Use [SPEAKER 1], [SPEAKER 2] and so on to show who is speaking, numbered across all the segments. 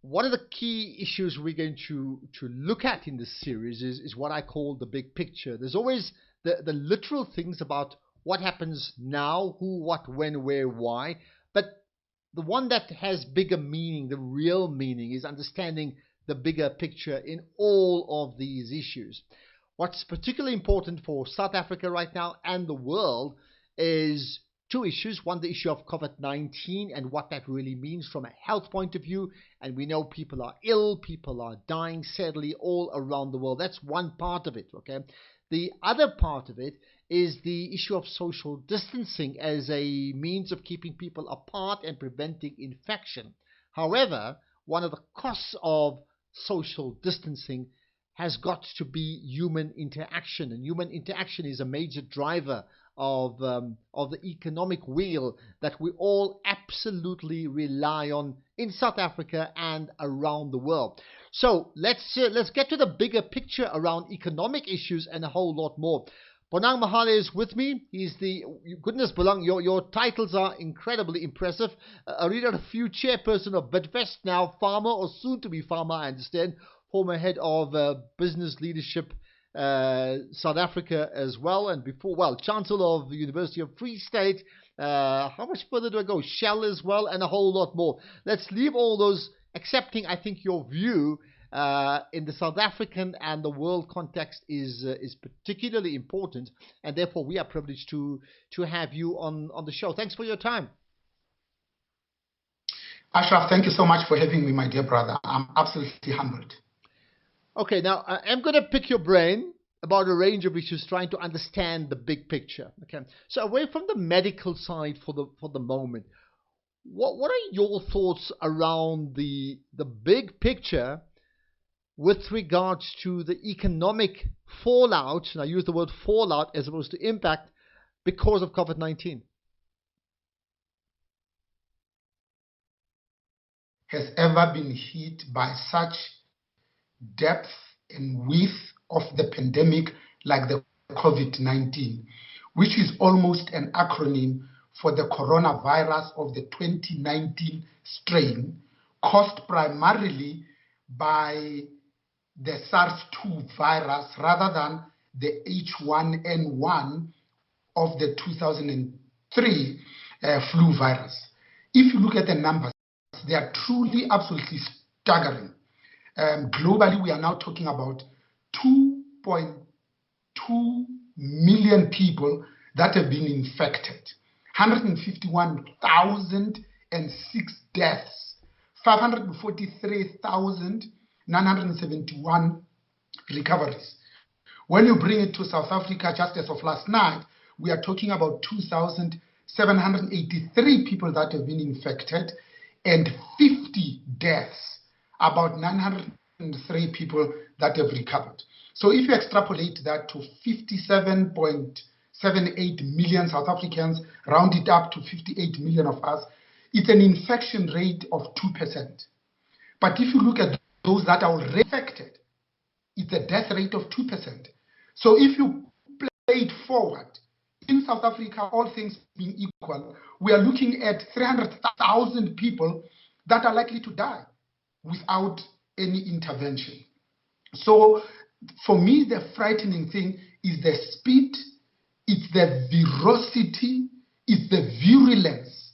[SPEAKER 1] one of the key issues we're going to look at in this series is what I call the big picture. There's always the literal things about what happens now, who, what, when, where, why. But the one that has bigger meaning, the real meaning, is understanding the bigger picture in all of these issues. What's particularly important for South Africa right now and the world is two issues. One, the issue of COVID-19 and what that really means from a health point of view. And we know people are ill, people are dying sadly all around the world. That's one part of it, okay? The other part of it is the issue of social distancing as a means of keeping people apart and preventing infection. However, one of the costs of social distancing has got to be human interaction, and human interaction is a major driver of the economic wheel that we all absolutely rely on in South Africa and around the world. So let's get to the bigger picture around economic issues and a whole lot more. Bonang Mohale is with me. He's goodness Bonang, your titles are incredibly impressive. I read out a few. Chairperson of Bidvest, now farmer or soon to be farmer, I understand. Former head of business leadership, South Africa as well, and before, Chancellor of the University of Free State. How much further do I go? Shell as well, and a whole lot more. Let's leave all those, accepting, I think, your view in the South African and the world context is particularly important, and therefore we are privileged to have you on the show. Thanks for your time.
[SPEAKER 2] Ashraf, thank you so much for having me, my dear brother. I'm absolutely humbled.
[SPEAKER 1] Okay, now I'm going to pick your brain about a range of issues, trying to understand the big picture. Okay, so away from the medical side for the moment, what are your thoughts around the big picture with regards to the economic fallout? And I use the word fallout as opposed to impact because of COVID-19.
[SPEAKER 2] Has ever been hit by such depth and width of the pandemic like the COVID-19, which is almost an acronym for the coronavirus of the 2019 strain, caused primarily by the SARS-2 virus rather than the H1N1 of the 2003 flu virus. If you look at the numbers, they are truly absolutely staggering. Globally, we are now talking about 2.2 million people that have been infected, 151,006 deaths, 543,971 recoveries. When you bring it to South Africa, just as of last night, we are talking about 2,783 people that have been infected and 50 deaths, about 903 people that have recovered. So if you extrapolate that to 57.78 million South Africans, round it up to 58 million of us, it's an infection rate of 2%. But if you look at those that are already infected, it's a death rate of 2%. So if you play it forward, in South Africa, all things being equal, we are looking at 300,000 people that are likely to die without any intervention. So for me, the frightening thing is the speed, it's the ferocity, it's the virulence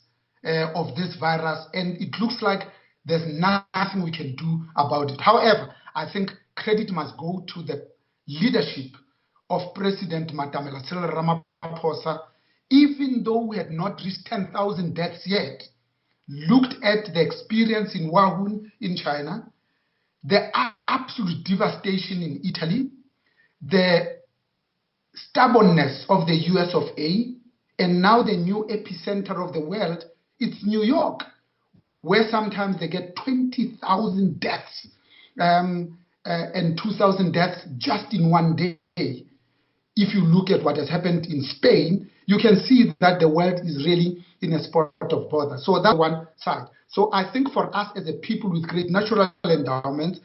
[SPEAKER 2] of this virus, and it looks like there's nothing we can do about it. However, I think credit must go to the leadership of President Matamela Cyril Ramaphosa. Even though we had not reached 10,000 deaths yet, looked at the experience in Wuhan in China, the absolute devastation in Italy, the stubbornness of the US of A, and now the new epicenter of the world, it's New York, where sometimes they get 20,000 deaths and 2,000 deaths just in one day. If you look at what has happened in Spain, you can see that the world is really in a spot of bother. So that's one side. So I think for us as a people with great natural endowments,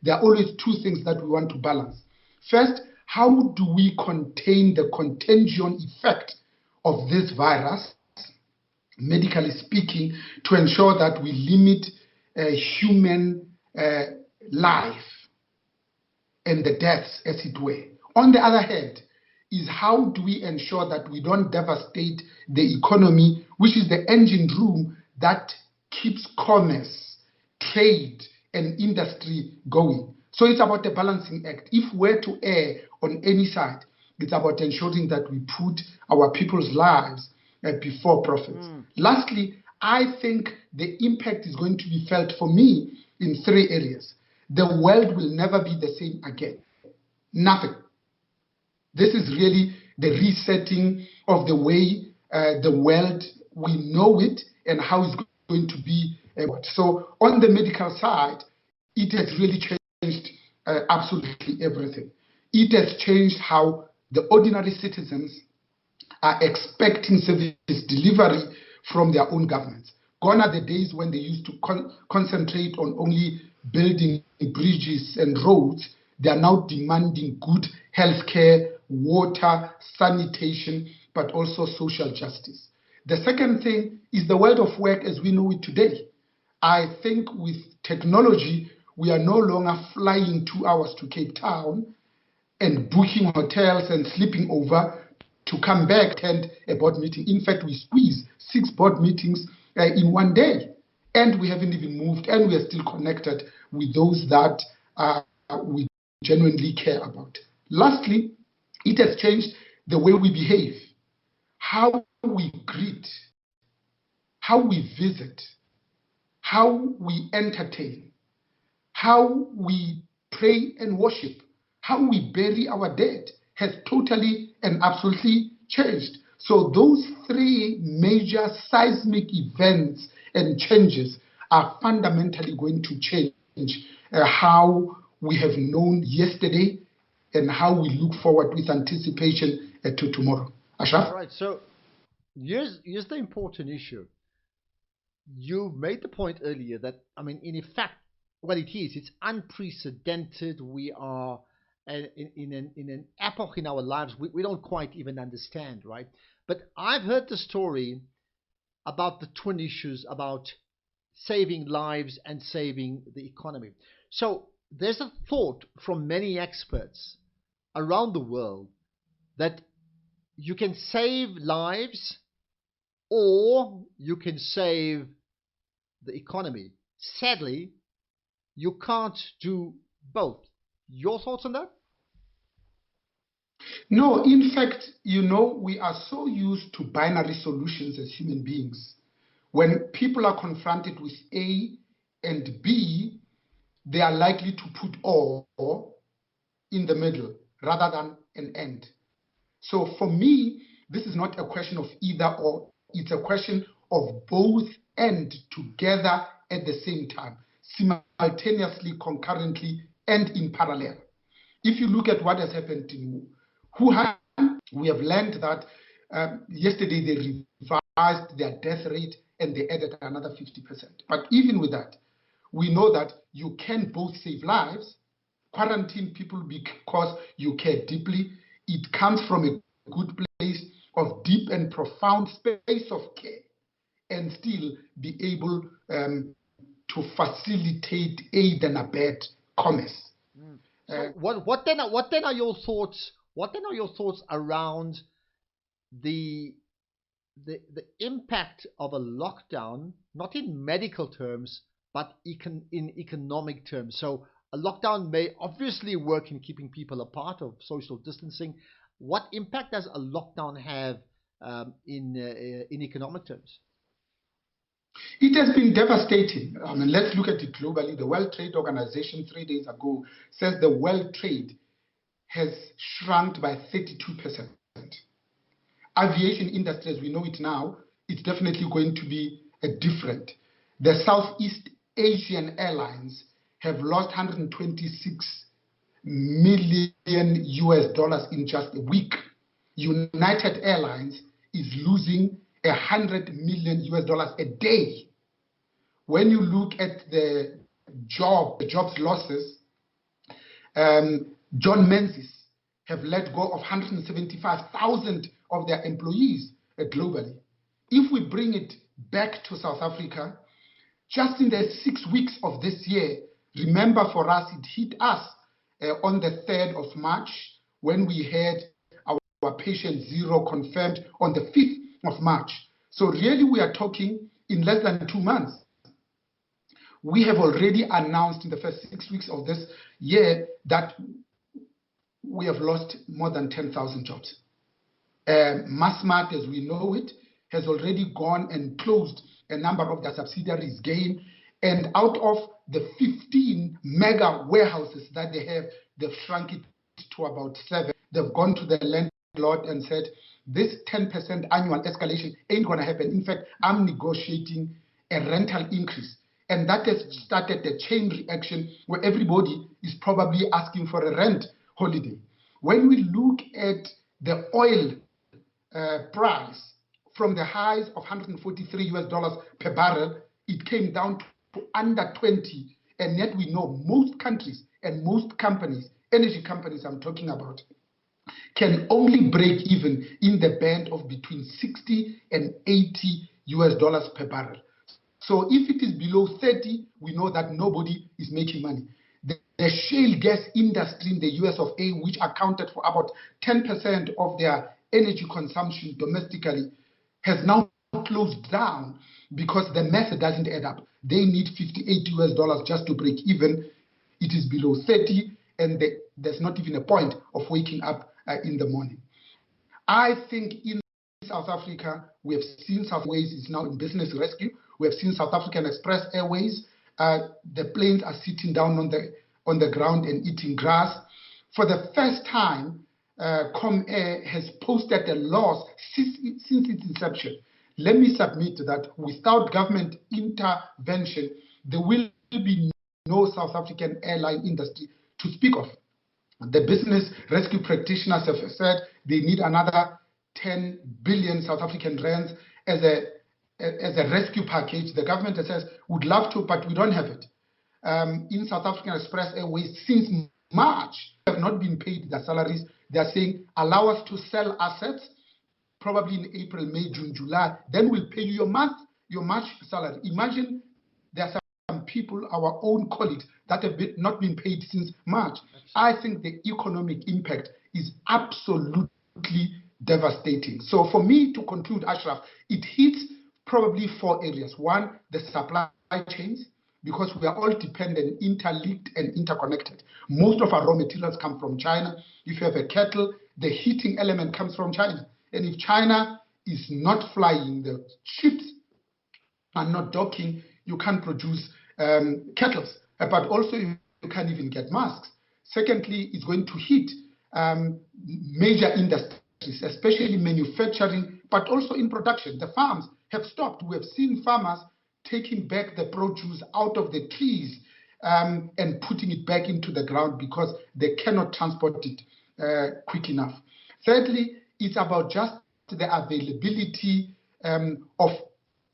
[SPEAKER 2] there are always two things that we want to balance. First, how do we contain the contagion effect of this virus, medically speaking, to ensure that we limit human life and the deaths, as it were. On the other hand, is how do we ensure that we don't devastate the economy, which is the engine room that keeps commerce, trade, and industry going. So it's about the balancing act. If we're to err on any side, it's about ensuring that we put our people's lives before profits. Lastly, I think the impact is going to be felt for me in 3 areas. The world will never be the same again. Nothing. This is really the resetting of the way the world, we know it and how it's going to be. So on the medical side, it has really changed absolutely everything. It has changed how the ordinary citizens are expecting service delivery from their own governments. Gone are the days when they used to concentrate on only building bridges and roads. They are now demanding good healthcare, water, sanitation, but also social justice. The second thing is the world of work as we know it today. I think with technology, we are no longer flying 2 hours to Cape Town and booking hotels and sleeping over to come back, attend a board meeting. In fact, we squeeze 6 board meetings in one day, and we haven't even moved, and we are still connected with those that we genuinely care about. Lastly, it has changed the way we behave, how we greet, how we visit, how we entertain, how we pray and worship, how we bury our dead has totally and absolutely changed. So those 3 major seismic events and changes are fundamentally going to change how we have known yesterday and how we look forward with anticipation to tomorrow. Ashraf?
[SPEAKER 1] All right, so here's the important issue. You made the point earlier that, I mean, in effect, what it is, it's unprecedented. We are in an epoch in our lives we don't quite even understand, right? But I've heard the story about the twin issues about saving lives and saving the economy. So there's a thought from many experts around the world that you can save lives or you can save the economy. Sadly, you can't do both. Your thoughts on that?
[SPEAKER 2] No, in fact, we are so used to binary solutions as human beings. When people are confronted with A and B, they are likely to put or in the middle rather than an and. So for me, this is not a question of either or, it's a question of both and together at the same time, simultaneously, concurrently, and in parallel. If you look at what has happened in Wuhan, we have learned that yesterday they revised their death rate and they added another 50%. But even with that, we know that you can both save lives, quarantine people because you care deeply. It comes from a good place of deep and profound space of care, and still be able to facilitate, aid and abet commerce.
[SPEAKER 1] So what then are your thoughts? What then are your thoughts around the impact of a lockdown, not in medical terms, but in economic terms? So a lockdown may obviously work in keeping people apart of social distancing. What impact does a lockdown have in economic terms?
[SPEAKER 2] It has been devastating. I mean, let's look at it globally. The World Trade Organization 3 days ago says the world trade has shrunk by 32%. Aviation industry, as we know it now, it's definitely going to be different. The Southeast Asian airlines have lost 126 million US dollars in just a week. United Airlines is losing $100 million US dollars a day. When you look at the jobs losses, John Menzies have let go of 175,000 of their employees globally. If we bring it back to South Africa, Just in the 6 weeks of this year, remember for us, it hit us on the 3rd of March when we had our patient zero confirmed on the 5th of March. So really we are talking in less than 2 months. We have already announced in the first 6 weeks of this year that we have lost more than 10,000 jobs. Massmart, as we know it, has already gone and closed a number of their subsidiaries again. And out of the 15 mega warehouses that they have, they've shrunk it to about 7. They've gone to the landlord and said, this 10% annual escalation ain't going to happen. In fact, I'm negotiating a rental increase. And that has started the chain reaction where everybody is probably asking for a rent holiday. When we look at the oil price from the highs of $143 per barrel, it came down to under 20. And yet we know most countries and most companies, energy companies I'm talking about, can only break even in the band of between 60 and $80 per barrel. So if it is below 30, we know that nobody is making money. The shale gas industry in the US of A, which accounted for about 10% of their energy consumption domestically, has now closed down because the math doesn't add up. They need $58 just to break even. It is below 30, and there's not even a point of waking up in the morning. I think in South Africa, we have seen South Airways is now in business rescue. We have seen South African Express Airways. The planes are sitting down on the ground and eating grass. For the first time, Comair has posted a loss since its inception. Let me submit that without government intervention, there will be no South African airline industry to speak of. The business rescue practitioners have said they need another 10 billion South African rands as a rescue package. The government says would love to, but we don't have it. In South African Express Airways, since March, have not been paid their salaries. They are saying, allow us to sell assets, probably in April, May, June, July. Then we'll pay you your March salary. Imagine there are some people, our own colleagues, that have not been paid since March. I think the economic impact is absolutely devastating. So for me to conclude, Ashraf, it hits probably 4 areas. One, the supply chains, because we are all dependent, interlinked and interconnected. Most of our raw materials come from China. If you have a kettle, the heating element comes from China. And if China is not flying, the ships are not docking, you can't produce kettles. But also you can't even get masks. Secondly, it's going to hit major industries, especially manufacturing, but also in production. The farms have stopped. We have seen farmers taking back the produce out of the trees and putting it back into the ground because they cannot transport it quick enough. Thirdly, it's about just the availability of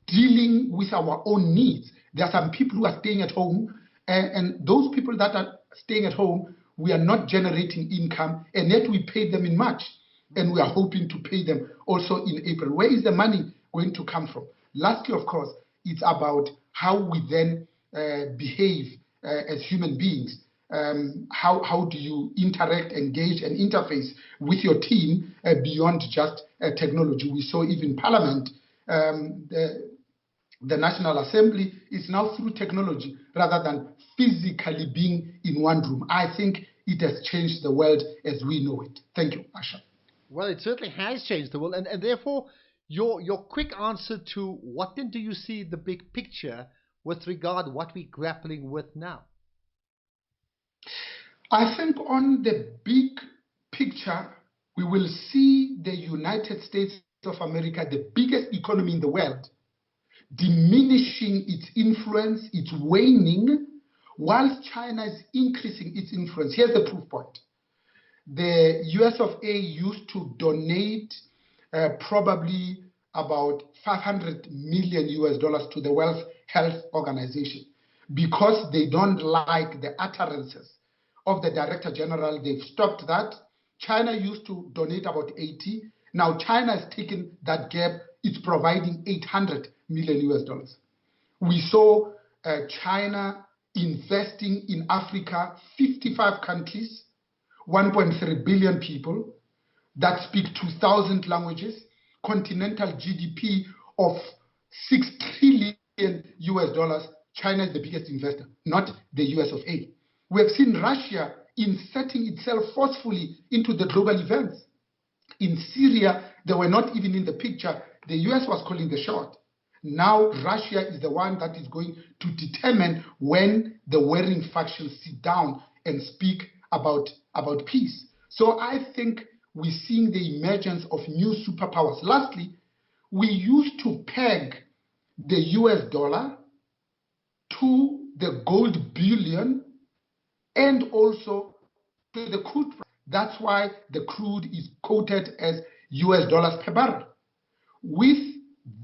[SPEAKER 2] dealing with our own needs. There are some people who are staying at home, and those people that are staying at home, we are not generating income, and yet we paid them in March, and we are hoping to pay them also in April. Where is the money going to come from? Lastly, of course, it's about how we then behave as human beings. How do you interact, engage, and interface with your team beyond just technology? We saw even Parliament, the National Assembly is now through technology rather than physically being in one room. I think it has changed the world as we know it. Thank you, Asha.
[SPEAKER 1] Well, it certainly has changed the world, and therefore your quick answer to what then do you see the big picture with regard what we're grappling with now?
[SPEAKER 2] I think on the big picture, we will see the United States of America, the biggest economy in the world, diminishing its influence, it's waning, whilst China is increasing its influence. Here's the proof point. The US of A used to donate probably about $500 million to the World Health Organization because they don't like the utterances of the Director General. They've stopped that. China used to donate about 80. Now China has taken that gap. It's providing $800 million. We saw China investing in Africa, 55 countries, 1.3 billion people that speak 2,000 languages, continental GDP of $6 trillion US dollars. China is the biggest investor, not the US of A. We have seen Russia inserting itself forcefully into the global events. In Syria, they were not even in the picture. The US was calling the shot. Now Russia is the one that is going to determine when the warring factions sit down and speak about peace. So I think we're seeing the emergence of new superpowers. Lastly, we used to peg the US dollar to the gold bullion and also to the crude price. That's why the crude is quoted as US dollars per barrel. With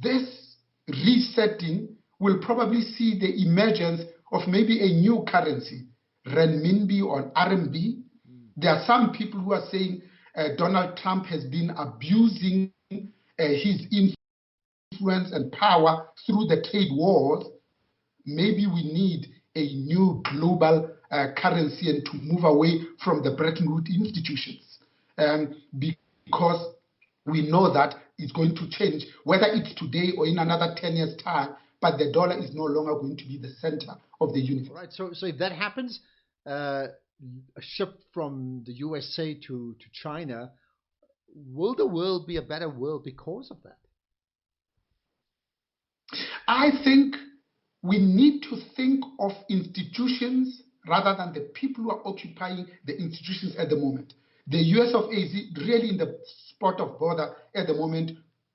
[SPEAKER 2] this resetting, we'll probably see the emergence of maybe a new currency, renminbi or RMB. There are some people who are saying Donald Trump has been abusing his influence and power through the trade wars. Maybe we need a new global currency and to move away from the Bretton Woods institutions, because we know that it's going to change, whether it's today or in another 10 years' time, but the dollar is no longer going to be the center of the universe.
[SPEAKER 1] Right. So if that happens, a ship from the USA to China, will the world be a better world because of that?
[SPEAKER 2] I think we need to think of institutions rather than the people who are occupying the institutions at the moment. The US of A is really in the spot of bother at the moment.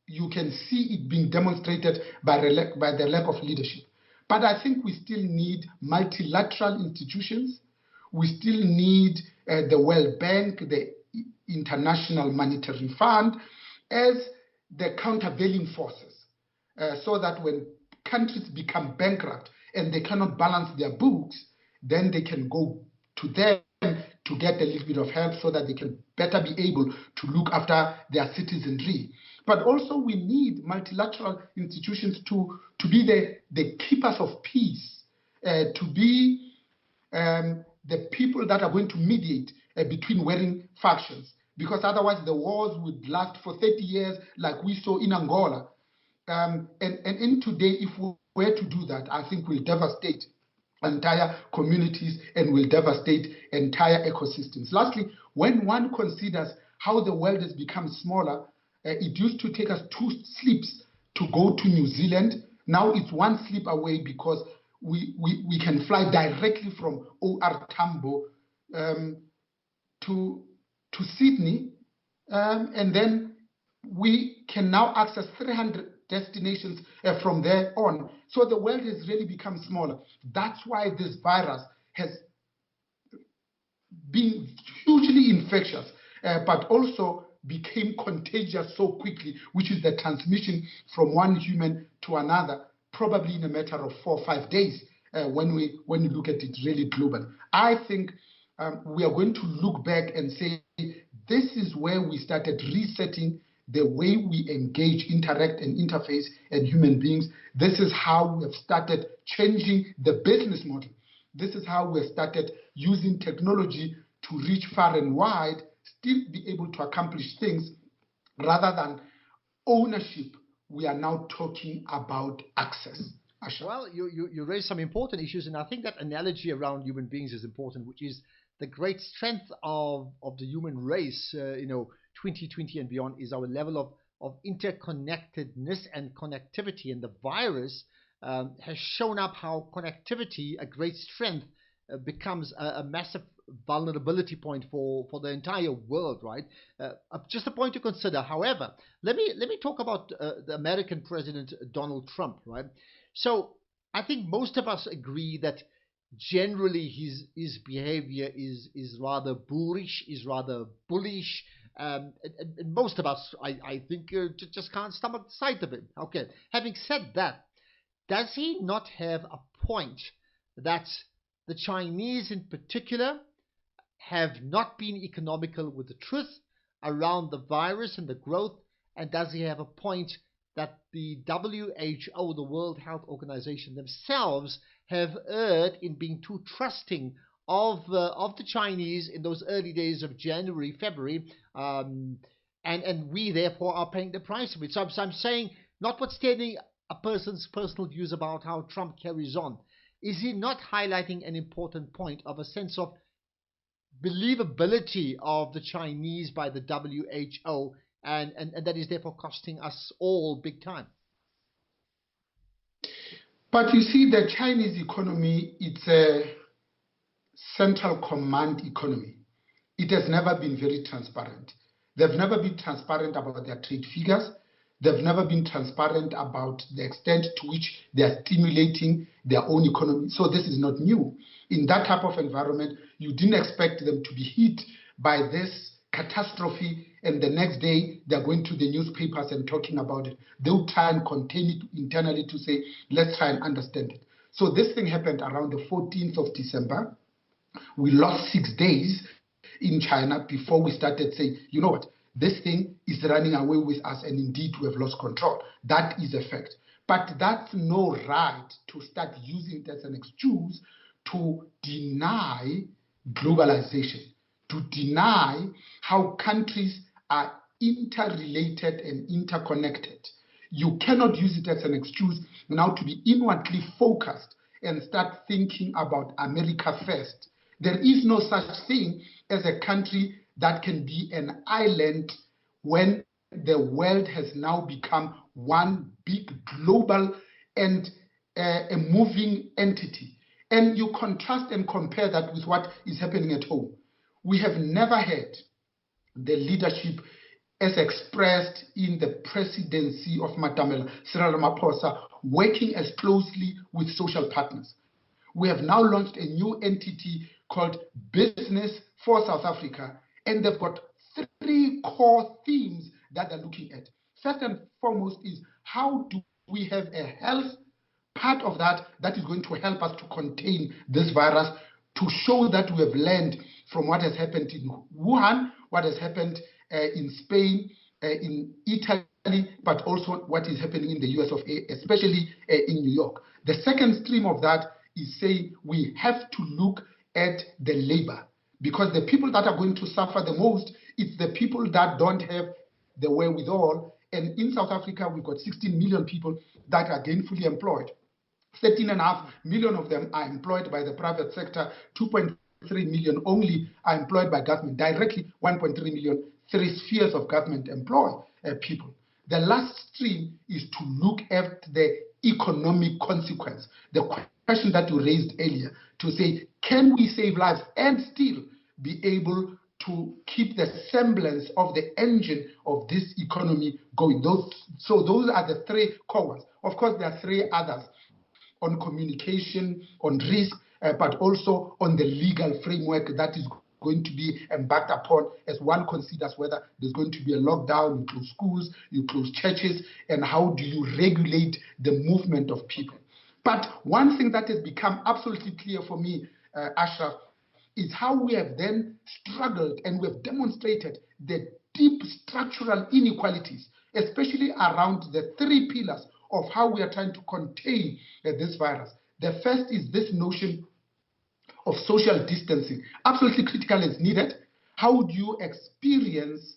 [SPEAKER 2] You can see it being demonstrated by the lack of leadership. But I think we still need multilateral institutions. We still need the World Bank, the International Monetary Fund as the countervailing forces, so that when countries become bankrupt and they cannot balance their books, then they can go to them to get a little bit of help so that they can better be able to look after their citizenry. But also we need multilateral institutions to be the keepers of peace, to be the people that are going to mediate between warring factions, because otherwise the wars would last for 30 years like we saw in Angola. And in today, if we were to do that, I think we'll devastate entire communities and will devastate entire ecosystems. Lastly, when one considers how the world has become smaller, it used to take us 2 sleeps to go to New Zealand. Now it's 1 sleep away because we can fly directly from OR Tambo to Sydney, and then we can now access 300 destinations from there on. So the world has really become smaller. That's why this virus has been hugely infectious, but also became contagious so quickly, which is the transmission from one human to another, probably in a matter of 4 or 5 days, when we look at it really globally. I think we are going to look back and say, this is where we started resetting the way we engage, interact, and interface as human beings. This is how we have started changing the business model. This is how we have started using technology to reach far and wide, still be able to accomplish things rather than ownership. We are now talking about access. Asha.
[SPEAKER 1] Well, you raised some important issues, and I think that analogy around human beings is important, which is the great strength of the human race, 2020 and beyond, is our level of interconnectedness and connectivity. And the virus has shown up how connectivity, a great strength, becomes a massive vulnerability point for the entire world, right? Just a point to consider. However, let me talk about the American President Donald Trump, right? So I think most of us agree that generally his behavior is rather boorish, is rather bullish. And most of us, I think, just can't stomach the sight of it. Okay. Having said that, does he not have a point that the Chinese in particular have not been economical with the truth around the virus and the growth? And does he have a point that the WHO, the World Health Organization themselves, have erred in being too trusting of the Chinese in those early days of January, February, and we therefore are paying the price of it. So I'm saying, notwithstanding a person's personal views about how Trump carries on, is he not highlighting an important point of a sense of believability of the Chinese by the WHO, and that is therefore costing us all big time?
[SPEAKER 2] But you see, the Chinese economy, it's a central command economy. It has never been very transparent. They've never been transparent about their trade figures. They've never been transparent about the extent to which they are stimulating their own economy. So this is not new. In that type of environment, you didn't expect them to be hit by this catastrophe, and the next day they're going to the newspapers and talking about it. They'll try and contain it internally to say, let's try and understand it. So this thing happened around the 14th of December. We lost 6 days in China before we started saying, you know what, this thing is running away with us, and indeed we have lost control. That is a fact. But that's no right to start using it as an excuse to deny globalization, to deny how countries are interrelated and interconnected. You cannot use it as an excuse now to be inwardly focused and start thinking about America first. There is no such thing as a country that can be an island when the world has now become one big global and a moving entity. And you contrast and compare that with what is happening at home. We have never had the leadership as expressed in the presidency of Madam Cyril Ramaphosa working as closely with social partners. We have now launched a new entity called Business for South Africa, and they've got 3 core themes that they're looking at. First and foremost is, how do we have a health part of that is going to help us to contain this virus, to show that we have learned from what has happened in Wuhan, what has happened in Spain, in Italy, but also what is happening in the US of A, especially in New York. The second stream of that is saying we have to look at the labor, because the people that are going to suffer the most, it's the people that don't have the wherewithal. And in South Africa, we've got 16 million people that are gainfully employed. 13.5 million of them are employed by the private sector. 2.3 million only are employed by government. Directly, 1.3 million, 3 spheres of government employ people. The last stream is to look at the economic consequence. The question that you raised earlier, to say, can we save lives and still be able to keep the semblance of the engine of this economy going? Those are the 3 core ones. Of course, there are 3 others on communication, on risk, but also on the legal framework that is going to be embarked upon as one considers whether there's going to be a lockdown, you close schools, you close churches, and how do you regulate the movement of people. But one thing that has become absolutely clear for me, Ashraf, is how we have then struggled and we have demonstrated the deep structural inequalities, especially around the 3 pillars of how we are trying to contain this virus. The first is this notion of social distancing. Absolutely critical is needed. How do you experience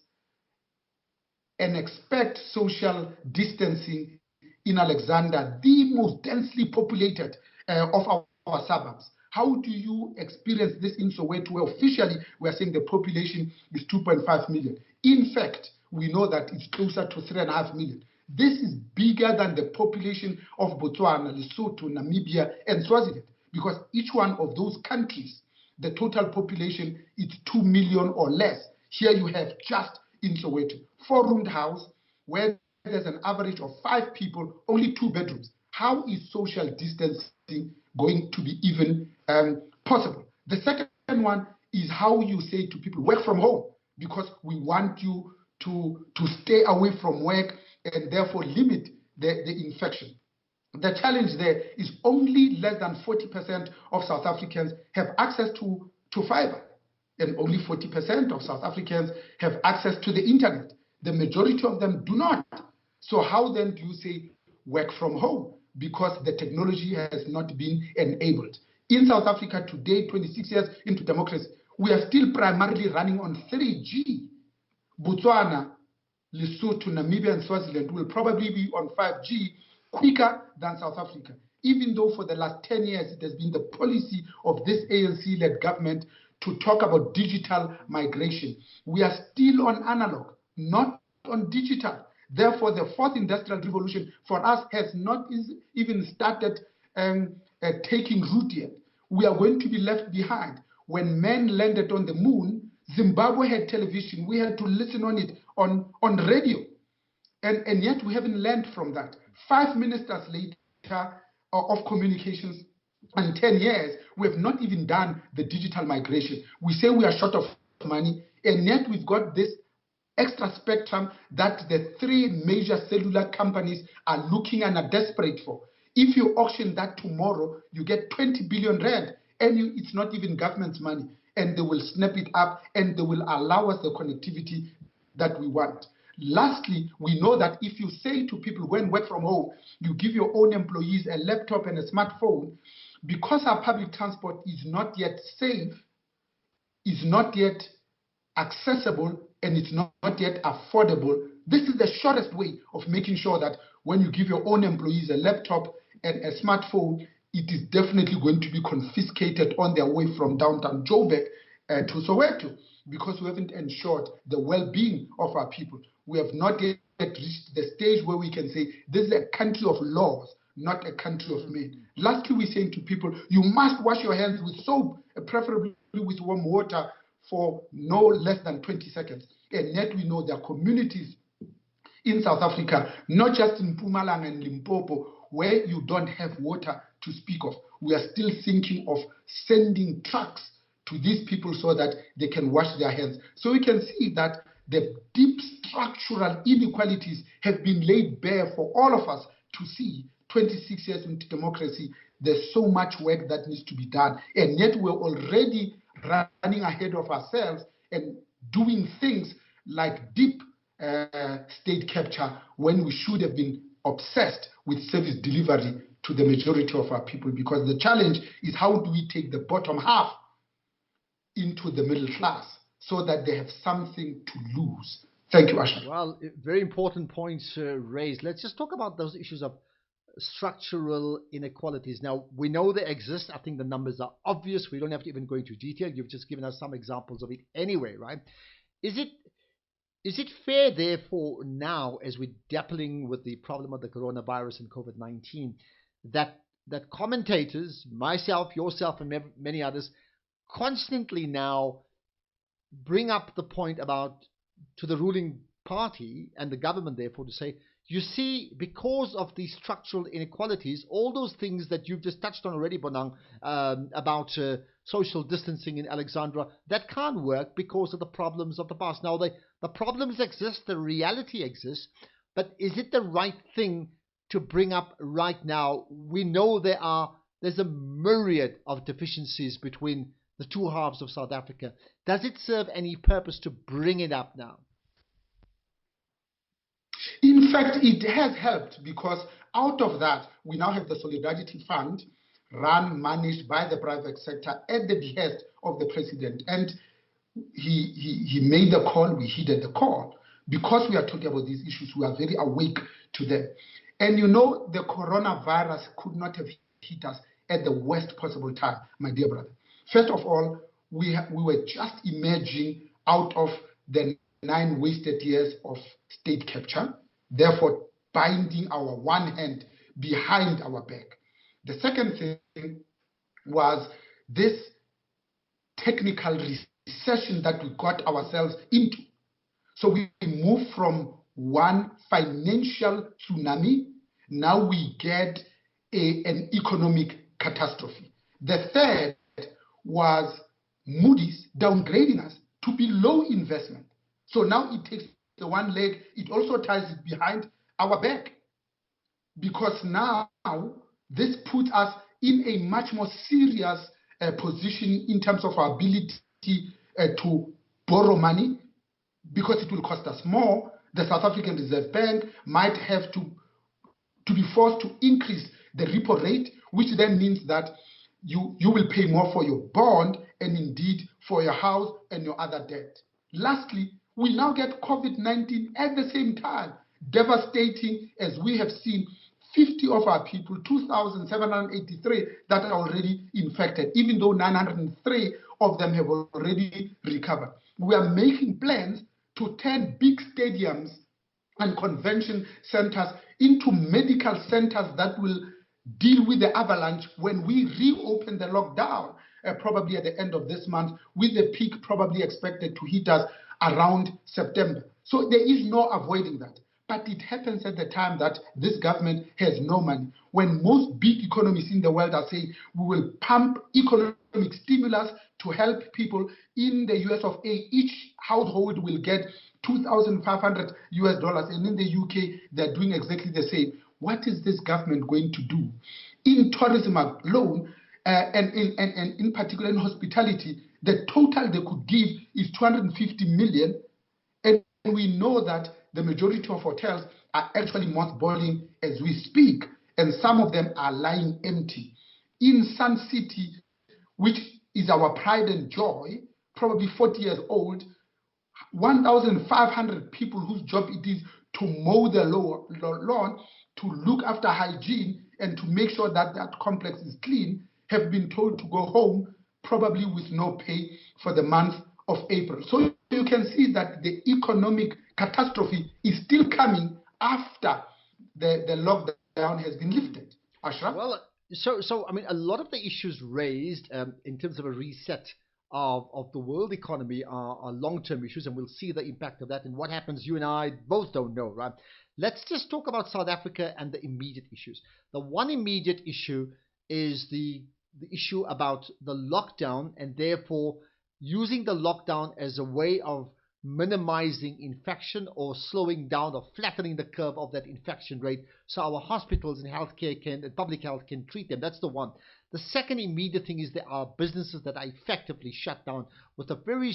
[SPEAKER 2] and expect social distancing in Alexandra, the most densely populated of our suburbs? How do you experience this in Soweto, where officially we are saying the population is 2.5 million? In fact, we know that it's closer to 3.5 million. This is bigger than the population of Botswana, Lesotho, Namibia, and Swaziland, because each one of those countries, the total population is 2 million or less. Here you have just in Soweto, 4-roomed house where there's an average of 5 people, only 2 bedrooms. How is social distancing going to be even possible? The second one is how you say to people, work from home, because we want you to stay away from work and therefore limit the infection. The challenge there is only less than 40% of South Africans have access to fiber, and only 40% of South Africans have access to the internet. The majority of them do not. So how then do you say work from home? because the technology has not been enabled. In South Africa today, 26 years into democracy, we are still primarily running on 3G. Botswana, Lesotho, Namibia, and Swaziland will probably be on 5G quicker than South Africa. Even though for the last 10 years, it has been the policy of this ANC-led government to talk about digital migration. We are still on analog, not on digital. Therefore, the fourth industrial revolution for us has not even started taking root yet. We are going to be left behind. When men landed on the moon, Zimbabwe had television. We had to listen on it on radio. And yet we haven't learned from that. 5 ministers later of communications and 10 years, we have not even done the digital migration. We say we are short of money, and yet we've got this extra spectrum that the 3 major cellular companies are looking and are desperate for. If you auction that tomorrow, you get 20 billion rand, and it's not even government's money, and they will snap it up and they will allow us the connectivity that we want. Lastly, we know that if you say to people when work from home, you give your own employees a laptop and a smartphone, because our public transport is not yet safe, is not yet accessible, and it's not yet affordable, this is the shortest way of making sure that when you give your own employees a laptop and a smartphone, it is definitely going to be confiscated on their way from downtown Joburg to Soweto, because we haven't ensured the well-being of our people. We have not yet reached the stage where we can say this is a country of laws, not a country of men. Lastly, we're saying to people, you must wash your hands with soap, preferably with warm water, for no less than 20 seconds. And yet we know there are communities in South Africa, not just in Mpumalanga and Limpopo, where you don't have water to speak of. We are still thinking of sending trucks to these people so that they can wash their hands. So we can see that the deep structural inequalities have been laid bare for all of us to see. 26 years into democracy, there's so much work that needs to be done. And yet we're already running ahead of ourselves and doing things like deep state capture when we should have been obsessed with service delivery to the majority of our people, because the challenge is how do we take the bottom half into the middle class so that they have something to lose. Thank you, Asha.
[SPEAKER 1] Well, very important points raised. Let's just talk about those issues of structural inequalities. Now, we know they exist. I think the numbers are obvious. We don't have to even go into detail. You've just given us some examples of it anyway, right? Is it fair, therefore, now, as we're grappling with the problem of the coronavirus and COVID-19, that commentators, myself, yourself, and many others, constantly now bring up the point about, to the ruling party and the government, therefore, to say, you see, because of these structural inequalities, all those things that you've just touched on already, Bonang, about social distancing in Alexandra, that can't work because of the problems of the past. Now, the problems exist, the reality exists, but is it the right thing to bring up right now? We know there's a myriad of deficiencies between the two halves of South Africa. Does it serve any purpose to bring it up now?
[SPEAKER 2] In fact, it has helped, because out of that, we now have the Solidarity Fund managed by the private sector at the behest of the president. And he made the call, we heeded the call. Because we are talking about these issues, we are very awake to them. And you know, the coronavirus could not have hit us at the worst possible time, my dear brother. First of all, we were just emerging out of the 9 wasted years of state capture, therefore binding our one hand behind our back. The second thing was this technical recession that we got ourselves into. So we moved from one financial tsunami, now we get an economic catastrophe. The third was Moody's downgrading us to below investment. So now it takes the one leg, it also ties it behind our back. Because now this puts us in a much more serious position in terms of our ability to borrow money, because it will cost us more. The South African Reserve Bank might have to be forced to increase the repo rate, which then means that you will pay more for your bond and indeed for your house and your other debt. Lastly, we now get COVID-19 at the same time, devastating as we have seen 50 of our people, 2,783 that are already infected, even though 903 of them have already recovered. We are making plans to turn big stadiums and convention centers into medical centers that will deal with the avalanche when we reopen the lockdown, probably at the end of this month, with the peak probably expected to hit us around September. So there is no avoiding that. But it happens at the time that this government has no money. When most big economies in the world are saying we will pump economic stimulus to help people in the US of A, each household will get $2,500 US, and in the UK they're doing exactly the same. What is this government going to do in tourism alone, and in particular in hospitality? The total they could give is 250 million, and we know that the majority of hotels are actually mothballing as we speak, and some of them are lying empty. In Sun City, which is our pride and joy, probably 40 years old, 1,500 people whose job it is to mow the lawn, to look after hygiene, and to make sure that that complex is clean, have been told to go home, probably with no pay for the month of April. So you can see that the economic catastrophe is still coming after the lockdown has been lifted. Ashraf?
[SPEAKER 1] Well, so I mean, a lot of the issues raised in terms of a reset of the world economy are long-term issues, and we'll see the impact of that. And what happens, you and I both don't know, right? Let's just talk about South Africa and the immediate issues. The one immediate issue is the issue about the lockdown, and therefore using the lockdown as a way of minimizing infection or slowing down or flattening the curve of that infection rate so our hospitals and healthcare and public health can treat them. That's the one. The second immediate thing is there are businesses that are effectively shut down with very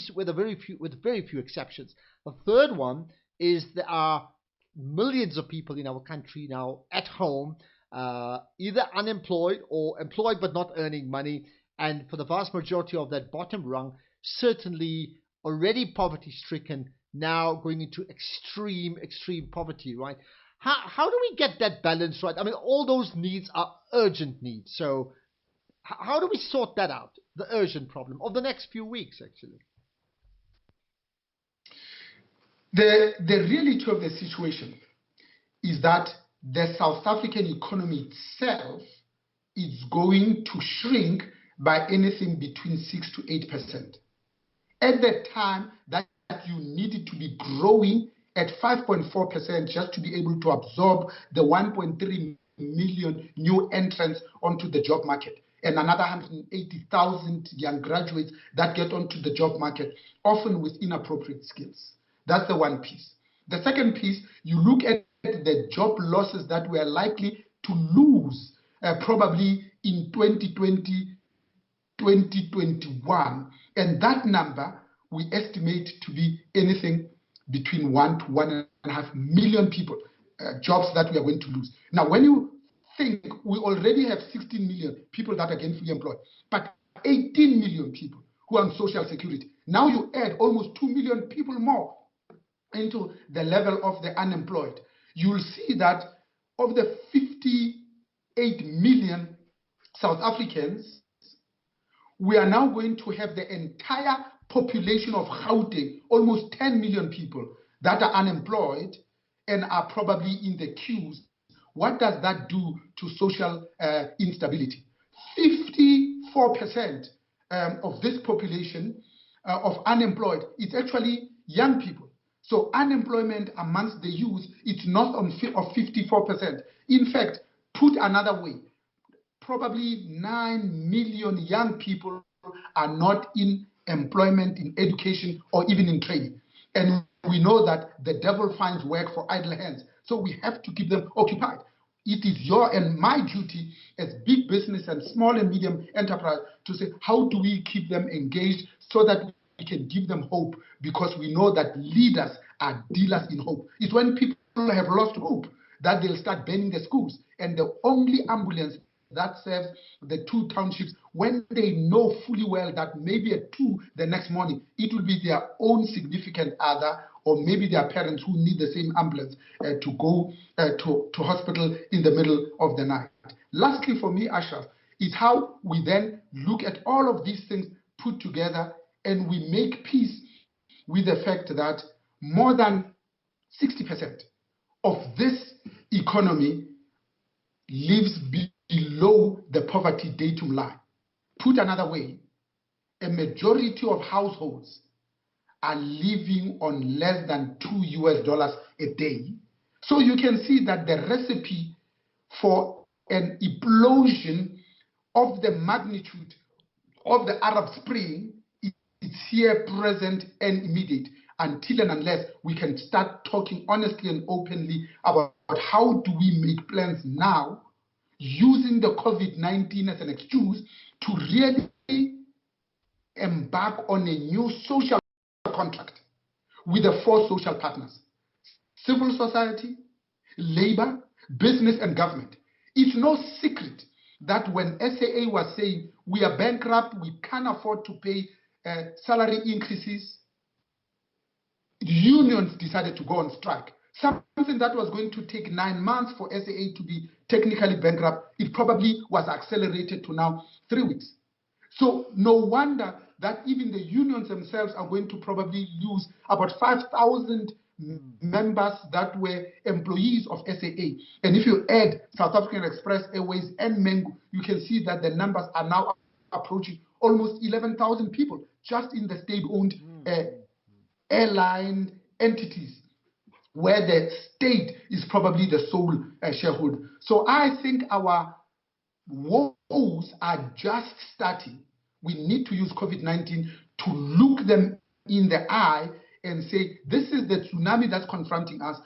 [SPEAKER 1] few exceptions. The third one is there are millions of people in our country now at home, either unemployed or employed but not earning money, and for the vast majority of that bottom rung, certainly already poverty stricken, now going into extreme poverty, right? How do we get that balance right? I mean, all those needs are urgent needs. So how do we sort that out, the urgent problem of the next few weeks, actually?
[SPEAKER 2] The reality of the situation is that the South African economy itself is going to shrink by anything between 6 to 8%. At the time that you needed to be growing at 5.4% just to be able to absorb the 1.3 million new entrants onto the job market and another 180,000 young graduates that get onto the job market, often with inappropriate skills. That's the one piece. The second piece, you look at the job losses that we are likely to lose probably in 2020, 2021, and that number we estimate to be anything between 1 to 1.5 million people, jobs that we are going to lose. Now, when you think we already have 16 million people that are gainfully employed, but 18 million people who are on social security, now you add almost 2 million people more into the level of the unemployed, you'll see that of the 58 million South Africans, we are now going to have the entire population of Gauteng, almost 10 million people that are unemployed and are probably in the queues. What does that do to social instability? 54% of this population of unemployed is actually young people. So unemployment amongst the youth, it's not of 54%. In fact, put another way, probably 9 million young people are not in employment, in education, or even in training. And we know that the devil finds work for idle hands. So we have to keep them occupied. It is your and my duty as big business and small and medium enterprise to say, how do we keep them engaged so that we can give them hope? Because we know that leaders are dealers in hope. It's when people have lost hope that they'll start burning the schools and the only ambulance that serves the two townships, when they know fully well that maybe at 2 the next morning, it will be their own significant other or maybe their parents who need the same ambulance to go to hospital in the middle of the night. Lastly, for me, Ashraf, is how we then look at all of these things put together and we make peace with the fact that more than 60% of this economy lives below the poverty datum line. Put another way, a majority of households are living on less than $2 a day. So you can see that the recipe for an implosion of the magnitude of the Arab Spring is here, present and immediate, until and unless we can start talking honestly and openly about how do we make plans now, using the COVID-19 as an excuse to really embark on a new social contract with the 4 social partners: civil society, labor, business, and government. It's no secret that when SAA was saying we are bankrupt, we can't afford to pay salary increases, unions decided to go on strike. Something that was going to take 9 months for SAA to be technically bankrupt, it probably was accelerated to now 3 weeks. So no wonder that even the unions themselves are going to probably lose about 5,000 members that were employees of SAA. And if you add South African Express Airways and Mengu, you can see that the numbers are now approaching almost 11,000 people just in the state-owned airline entities, where the state is probably the sole shareholder. So I think our woes are just starting. We need to use COVID-19 to look them in the eye and say, this is the tsunami that's confronting us.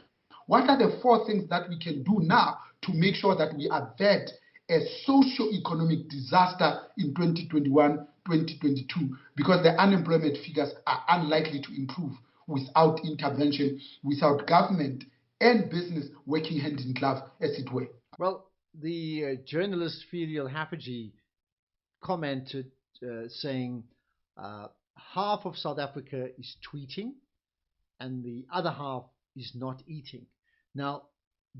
[SPEAKER 2] What are the 4 things that we can do now to make sure that we avert a socio-economic disaster in 2021, 2022? Because the unemployment figures are unlikely to improve without intervention, without government and business working hand in glove, as it were.
[SPEAKER 1] Well, the journalist Ferial Haffajee commented saying half of South Africa is tweeting and the other half is not eating. Now,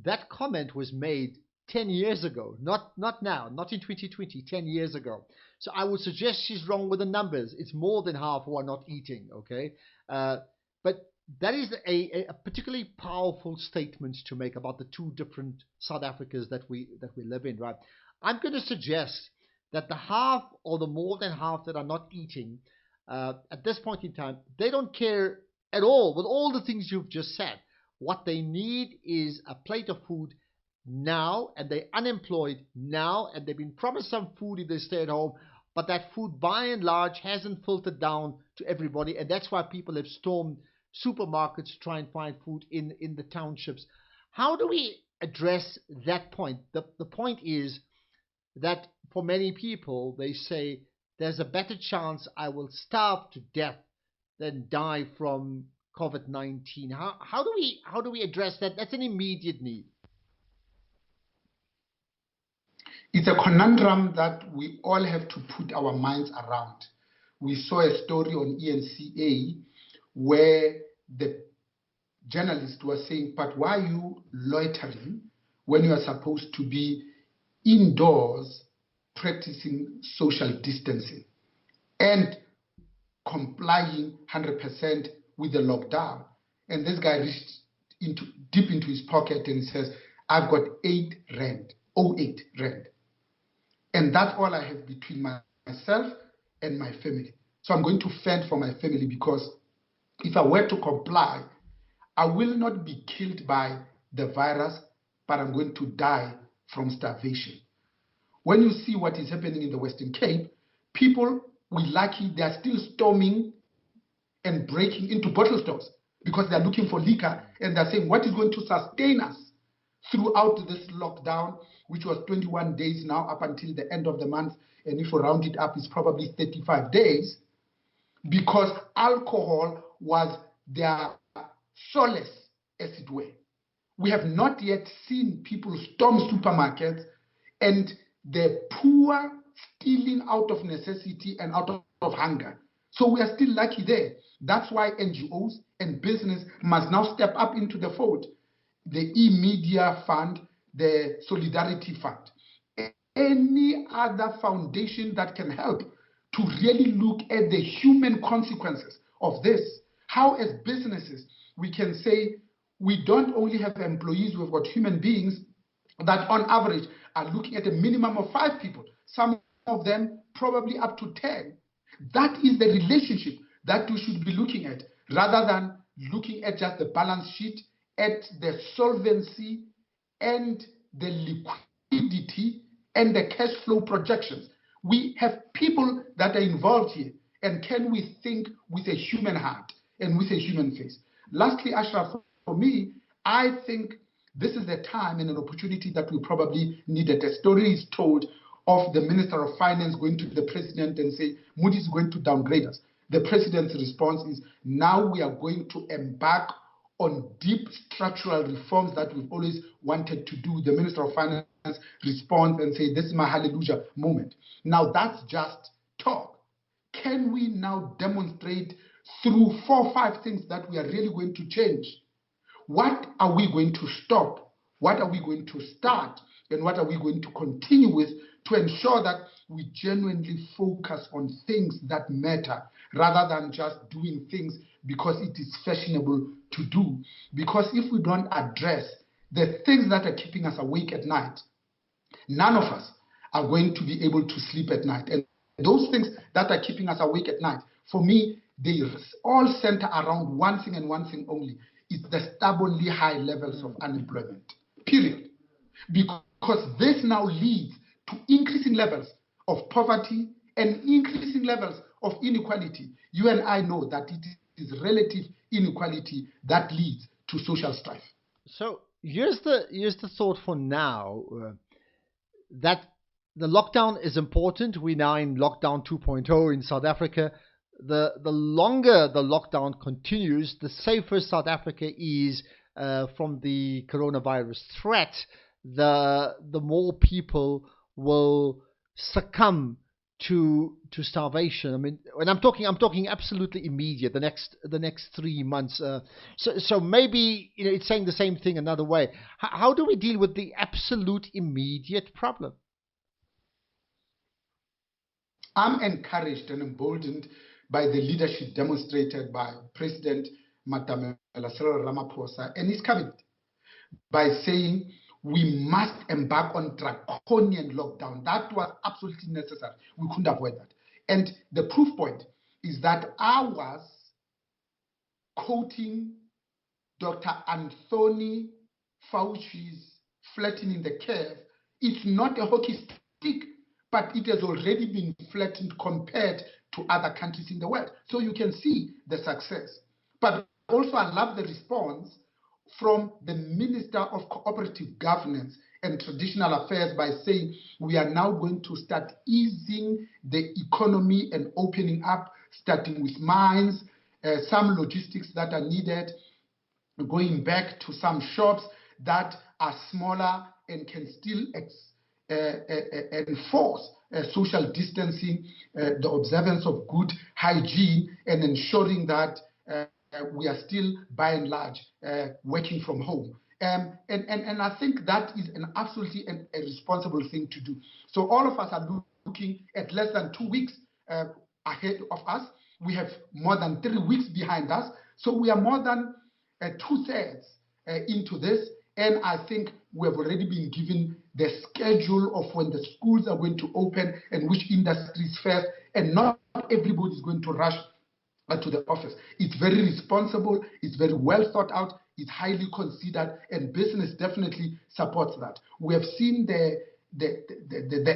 [SPEAKER 1] that comment was made 10 years ago, not now, not in 2020, 10 years ago. So I would suggest she's wrong with the numbers. It's more than half who are not eating, okay? But that is a particularly powerful statement to make about the 2 different South Africas that we live in, right? I'm going to suggest that the half or the more than half that are not eating at this point in time, they don't care at all with all the things you've just said. What they need is a plate of food now, and they're unemployed now, and they've been promised some food if they stay at home, but that food by and large hasn't filtered down to everybody, and that's why people have stormed supermarkets to try and find food in the townships. How do we address that point? The point is that for many people, they say there's a better chance I will starve to death than die from COVID-19. How do we address that? That's an immediate need.
[SPEAKER 2] It's a conundrum that we all have to put our minds around. We saw a story on ENCA where the journalist was saying, but why are you loitering when you are supposed to be indoors practicing social distancing and complying 100% with the lockdown? And this guy reached deep into his pocket and says, I've got 8 rand, 08 rand. And that's all I have between myself and my family. So I'm going to fend for my family, because if I were to comply, I will not be killed by the virus, but I'm going to die from starvation. When you see what is happening in the Western Cape, people, we lucky, they are still storming and breaking into bottle stores because they're looking for liquor, and they're saying, what is going to sustain us throughout this lockdown, which was 21 days now up until the end of the month, and if we round it up, it's probably 35 days, because alcohol was their solace, as it were. We have not yet seen people storm supermarkets and the poor stealing out of necessity and out of hunger. So we are still lucky there. That's why NGOs and business must now step up into the fold. The e-media fund, the solidarity fund, any other foundation that can help to really look at the human consequences of this. How as businesses we can say we don't only have employees, we've got human beings that on average are looking at a minimum of 5 people, some of them probably up to 10. That is the relationship that we should be looking at, rather than looking at just the balance sheet, at the solvency and the liquidity and the cash flow projections. We have people that are involved here, and can we think with a human heart and with a human face? Lastly, Ashraf, for me, I think this is the time and an opportunity that we probably needed. A story is told of the Minister of Finance going to the President and say, Moody's is going to downgrade us. The President's response is, now we are going to embark on deep structural reforms that we've always wanted to do. The Minister of Finance responds and says, this is my hallelujah moment. Now that's just talk. Can we now demonstrate through 4 or 5 things that we are really going to change? What are we going to stop? What are we going to start? And what are we going to continue with to ensure that we genuinely focus on things that matter, rather than just doing things because it is fashionable to do? Because if we don't address the things that are keeping us awake at night, none of us are going to be able to sleep at night. And those things that are keeping us awake at night, for me, they all center around one thing and one thing only. It's the stubbornly high levels of unemployment, period. Because this now leads to increasing levels of poverty and increasing levels of inequality. You and I know that it is relative inequality that leads to social strife.
[SPEAKER 1] So here's the thought for now, that the lockdown is important. We're now in lockdown 2.0 in South Africa. The longer the lockdown continues, the safer South Africa is from the coronavirus threat, the more people will succumb to starvation. I mean, when I'm talking absolutely immediate, the next 3 months. So maybe it's saying the same thing another way. How do we deal with the absolute immediate problem?
[SPEAKER 2] I'm encouraged and emboldened by the leadership demonstrated by President Cyril Ramaphosa and his cabinet by saying we must embark on draconian lockdown. That was absolutely necessary. We couldn't avoid that. And the proof point is that I was quoting Dr. Anthony Fauci's flattening the curve. It's not a hockey stick, but it has already been flattened compared to other countries in the world. So you can see the success. But also I love the response from the Minister of Cooperative Governance and Traditional Affairs by saying we are now going to start easing the economy and opening up, starting with mines, some logistics that are needed, going back to some shops that are smaller and can still enforce social distancing, the observance of good hygiene, and ensuring that we are still, by and large, working from home. And I think that is an absolutely a responsible thing to do. So all of us are looking at less than 2 weeks ahead of us. We have more than 3 weeks behind us. So we are more than 2/3 into this. And I think we have already been given the schedule of when the schools are going to open and which industries first. And not everybody is going to rush to the office. It's very responsible. It's very well thought out. It's highly considered, and business definitely supports that. We have seen the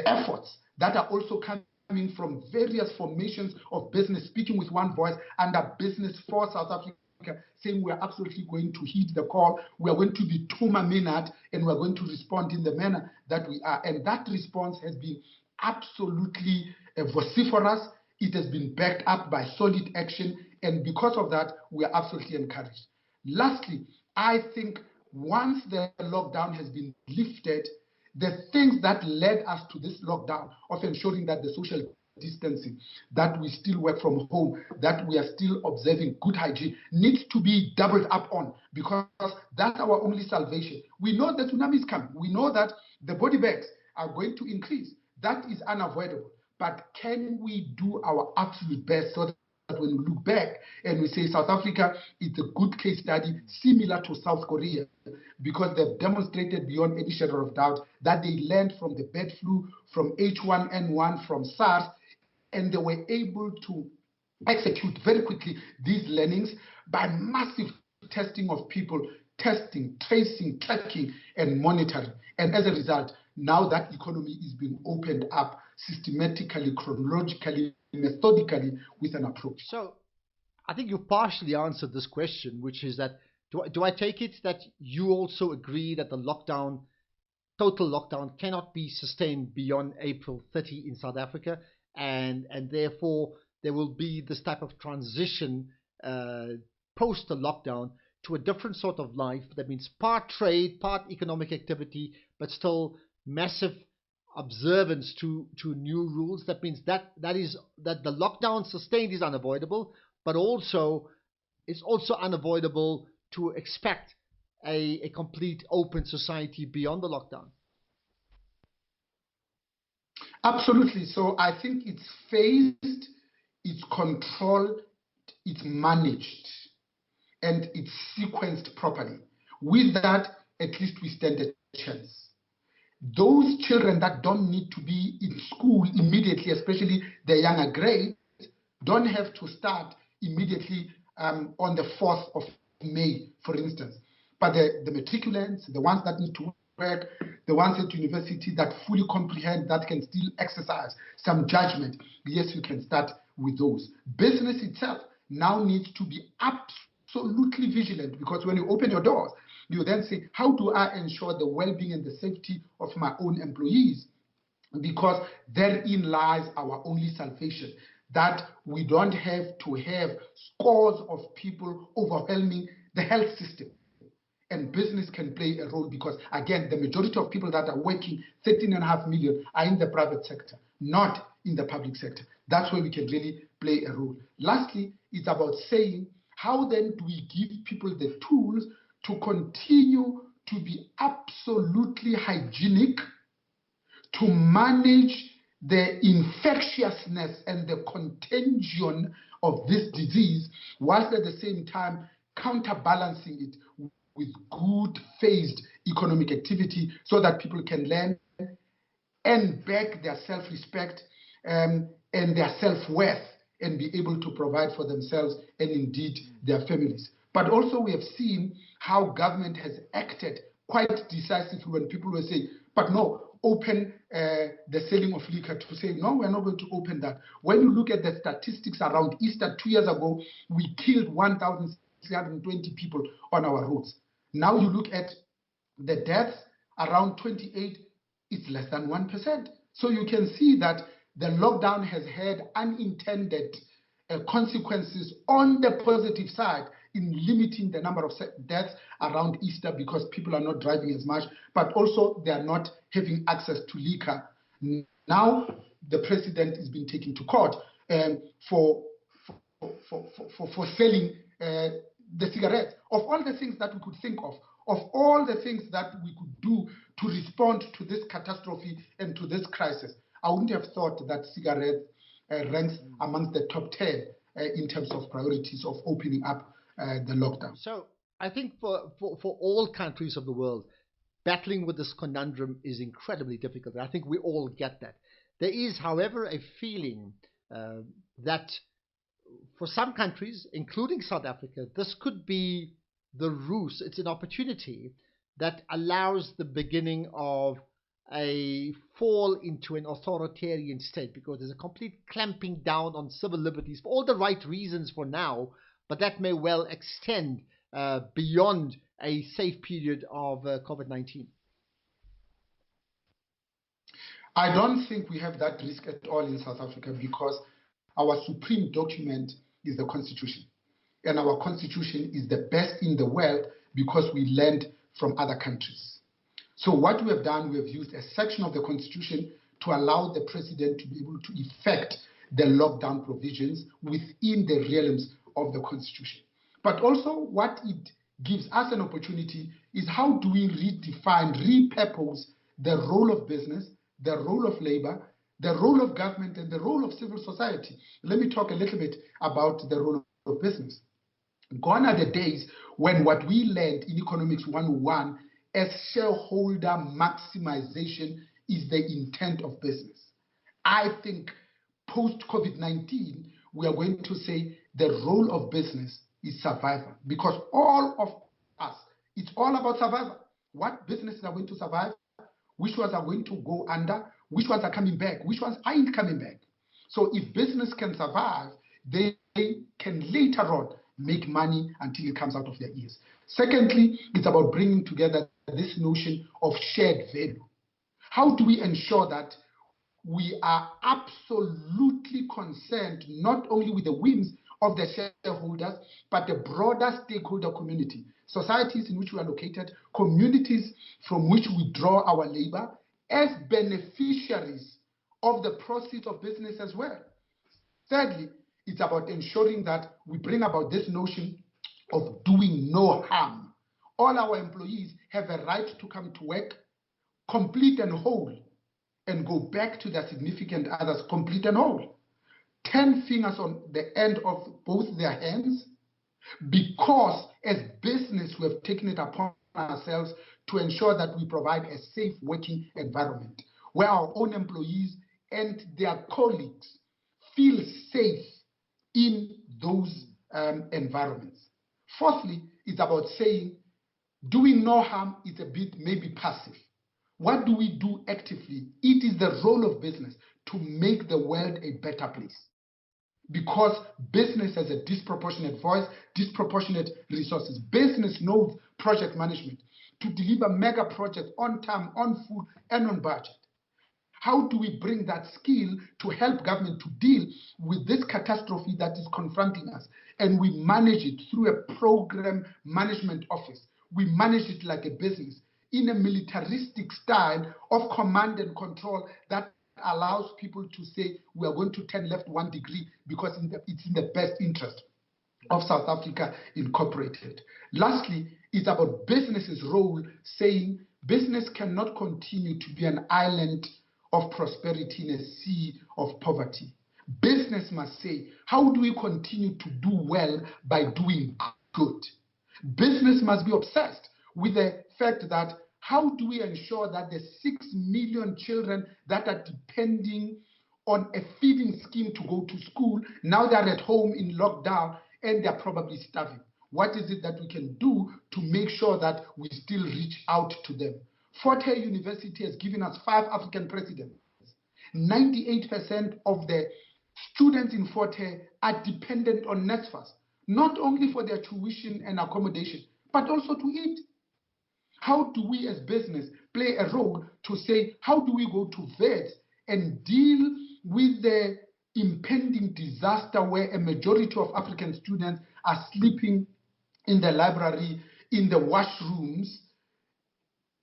[SPEAKER 2] efforts that are also coming from various formations of business speaking with one voice under Business for South Africa, saying we are absolutely going to heed the call. We are going to be two-minute, and we are going to respond in the manner that we are. And that response has been absolutely vociferous. It has been backed up by solid action, and because of that, we are absolutely encouraged. Lastly, I think once the lockdown has been lifted, the things that led us to this lockdown of ensuring that the social distancing, that we still work from home, that we are still observing good hygiene, needs to be doubled up on, because that's our only salvation. We know the tsunami is coming. We know that the body bags are going to increase. That is unavoidable. But can we do our absolute best so that when we look back and we say South Africa is a good case study similar to South Korea, because they've demonstrated beyond any shadow of doubt that they learned from the bird flu, from H1N1, from SARS, and they were able to execute very quickly these learnings by massive testing of people, testing, tracing, tracking, and monitoring. And as a result, now that economy is being opened up systematically, chronologically, methodically, with an approach.
[SPEAKER 1] So I think you partially answered this question, which is that, do I take it that you also agree that the lockdown, total lockdown, cannot be sustained beyond April 30 in South Africa, and therefore there will be this type of transition post the lockdown to a different sort of life? That means part trade, part economic activity, but still massive observance to new rules. That means that the lockdown sustained is unavoidable, but also it's also unavoidable to expect a complete open society beyond the lockdown.
[SPEAKER 2] Absolutely. So I think it's phased, it's controlled, it's managed, and it's sequenced properly. With that, at least we stand a chance. Those children that don't need to be in school immediately, especially the younger grades, don't have to start immediately on the 4th of May, for instance. But the matriculants, the ones that need to work, the ones at university that fully comprehend, that can still exercise some judgment, yes, you can start with those. Business itself now needs to be absolutely vigilant, because when you open your doors, you then say, how do I ensure the well-being and the safety of my own employees? Because therein lies our only salvation, that we don't have to have scores of people overwhelming the health system. And business can play a role, because, again, the majority of people that are working, 13.5 million, are in the private sector, not in the public sector. That's where we can really play a role. Lastly, it's about saying, how then do we give people the tools to continue to be absolutely hygienic, to manage the infectiousness and the contagion of this disease, whilst at the same time counterbalancing it with good phased economic activity, so that people can learn and back their self-respect and their self-worth, and be able to provide for themselves and indeed their families. But also we have seen how government has acted quite decisively when people were saying, but no, open the selling of liquor, to say, no, we're not going to open that. When you look at the statistics around Easter 2 years ago, we killed 1,320 people on our roads. Now you look at the deaths, around 28, it's less than 1%. So you can see that the lockdown has had unintended consequences on the positive side in limiting the number of deaths around Easter, because people are not driving as much, but also they are not having access to liquor. Now the president is being taken to court for selling the cigarettes. Of all the things that we could think of all the things that we could do to respond to this catastrophe and to this crisis, I wouldn't have thought that cigarettes ranks amongst the top 10 in terms of priorities of opening up the lockdown.
[SPEAKER 1] So I think for all countries of the world, battling with this conundrum is incredibly difficult. I think we all get that. There is, however, a feeling that for some countries, including South Africa, this could be the ruse. It's an opportunity that allows the beginning of a fall into an authoritarian state, because there's a complete clamping down on civil liberties for all the right reasons for now, but that may well extend beyond a safe period of COVID-19.
[SPEAKER 2] I don't think we have that risk at all in South Africa, because our supreme document is the Constitution. And our Constitution is the best in the world, because we learned from other countries. So what we have done, we have used a section of the Constitution to allow the president to be able to effect the lockdown provisions within the realms of the Constitution. But also what it gives us an opportunity is how do we redefine, repurpose the role of business, the role of labor, the role of government, and the role of civil society. Let me talk a little bit about the role of business. Gone are the days when what we learned in Economics 101 as shareholder maximization is the intent of business. I think post-COVID-19, we are going to say the role of business is survival, because all of us, it's all about survival. What businesses are going to survive? Which ones are going to go under? Which ones are coming back? Which ones aren't coming back? So if business can survive, they can later on make money until it comes out of their ears. Secondly, it's about bringing together this notion of shared value. How do we ensure that we are absolutely concerned not only with the whims of the shareholders, but the broader stakeholder community, societies in which we are located, communities from which we draw our labor, as beneficiaries of the proceeds of business as well. Thirdly, it's about ensuring that we bring about this notion of doing no harm. All our employees have a right to come to work, complete and whole, and go back to their significant others, complete and whole. 10 fingers on the end of both their hands, because as business we have taken it upon ourselves to ensure that we provide a safe working environment where our own employees and their colleagues feel safe in those environments. Fourthly, it's about saying doing no harm is a bit maybe passive. What do we do actively? It is the role of business to make the world a better place, because business has a disproportionate voice, disproportionate resources. Business knows project management to deliver mega projects on time, on full, and on budget. How do we bring that skill to help government to deal with this catastrophe that is confronting us? And we manage it through a program management office. We manage it like a business in a militaristic style of command and control that allows people to say we are going to turn left 1 degree because it's in the best interest of South Africa Incorporated. Lastly, it's about business's role, saying business cannot continue to be an island of prosperity in a sea of poverty. Business must say, how do we continue to do well by doing good? Business must be obsessed with the fact that how do we ensure that the 6 million children that are depending on a feeding scheme to go to school, now they're at home in lockdown and they're probably starving? What is it that we can do to make sure that we still reach out to them? Fort Hare University has given us 5 African presidents. 98% of the students in Fort Hare are dependent on NSFAS, not only for their tuition and accommodation, but also to eat. How do we as business play a role to say, how do we go to vets and deal with the impending disaster where a majority of African students are sleeping in the library, in the washrooms,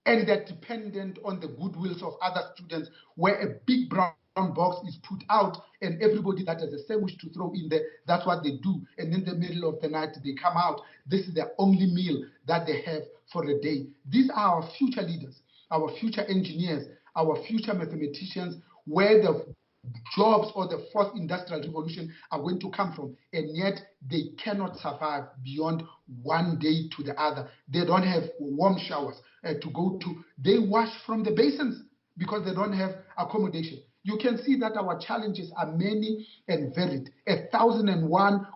[SPEAKER 2] and they're dependent on the goodwills of other students, where a big brown box is put out and everybody that has a sandwich to throw in there, that's what they do. And in the middle of the night, they come out. This is their only meal that they have for the day. These are our future leaders, our future engineers, our future mathematicians, where the jobs or the fourth industrial revolution are going to come from. And yet they cannot survive beyond one day to the other. They don't have warm showers to go to. They wash from the basins because they don't have accommodation. You can see that our challenges are many and varied. 1,001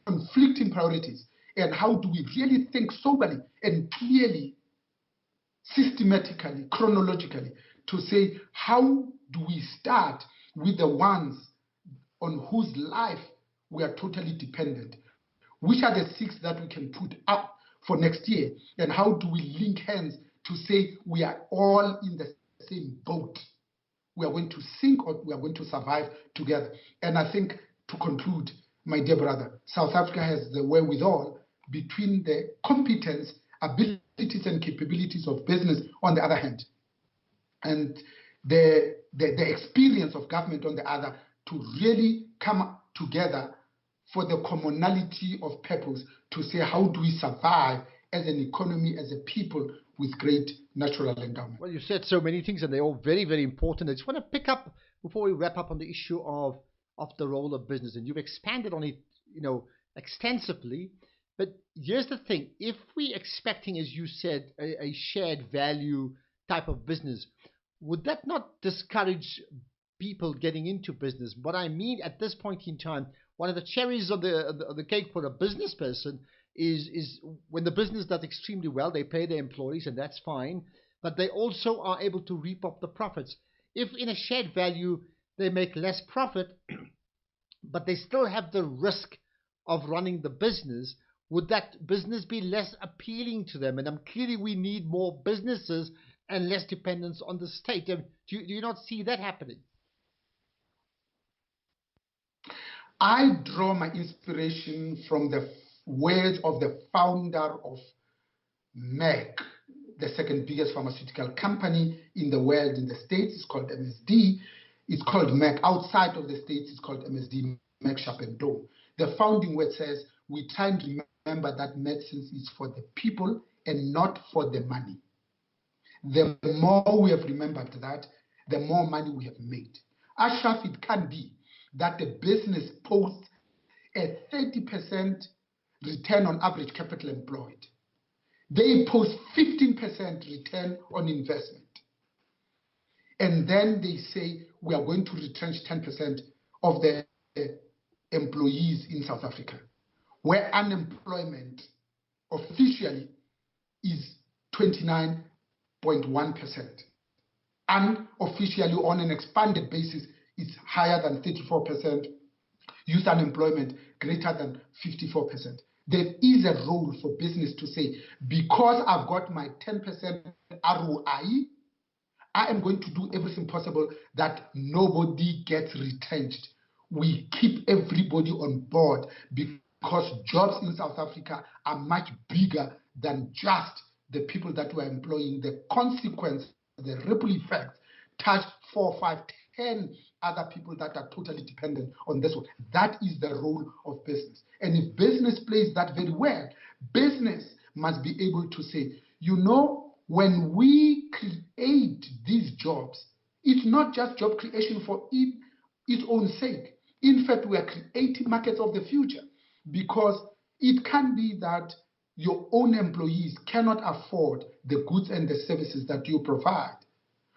[SPEAKER 2] conflicting priorities. And how do we really think soberly and clearly, systematically, chronologically, to say, how do we start with the ones on whose life we are totally dependent? Which are the 6 that we can put up for next year? And how do we link hands to say we are all in the same boat? We are going to sink or we are going to survive together. And I think, to conclude, my dear brother, South Africa has the wherewithal between the competence abilities and capabilities of business on the other hand, and the experience of government on the other, to really come together for the commonality of purpose to say, how do we survive as an economy, as a people with great natural endowment?
[SPEAKER 1] Well, you said so many things, and they're all very, very important. I just want to pick up, before we wrap up, on the issue of the role of business, and you've expanded on it, extensively. But here's the thing: if we're expecting, as you said, a shared value type of business, would that not discourage people getting into business? What I mean, at this point in time, one of the cherries of the cake for a business person is when the business does extremely well, they pay their employees, and that's fine, but they also are able to reap up the profits. If in a shared value they make less profit, but they still have the risk of running the business, would that business be less appealing to them? And clearly we need more businesses and less dependence on the state. Do you not see that happening?
[SPEAKER 2] I draw my inspiration from the words of the founder of Merck, the second biggest pharmaceutical company in the world. In the States, it's called MSD. It's called Merck. Outside of the States, it's called MSD, Merck Sharp and Dohme. The founding word says, we try and remember that medicine is for the people and not for the money. The more we have remembered that, the more money we have made. Ashraf, it can be that the business posts a 30% return on average capital employed. They post 15% return on investment. And then they say, we are going to retrench 10% of the employees in South Africa, where unemployment officially is 29.1%. Unofficially, on an expanded basis, it's higher than 34%. Youth unemployment greater than 54%. There is a role for business to say, because I've got my 10% ROI, I am going to do everything possible that nobody gets retrenched. We keep everybody on board, because jobs in South Africa are much bigger than just the people that we're employing. The consequence, the ripple effects, touch 4, 5, 10 other people that are totally dependent on this one. That is the role of business. And if business plays that very well, business must be able to say, when we create these jobs, it's not just job creation for its own sake. In fact, we are creating markets of the future, because it can be that your own employees cannot afford the goods and the services that you provide,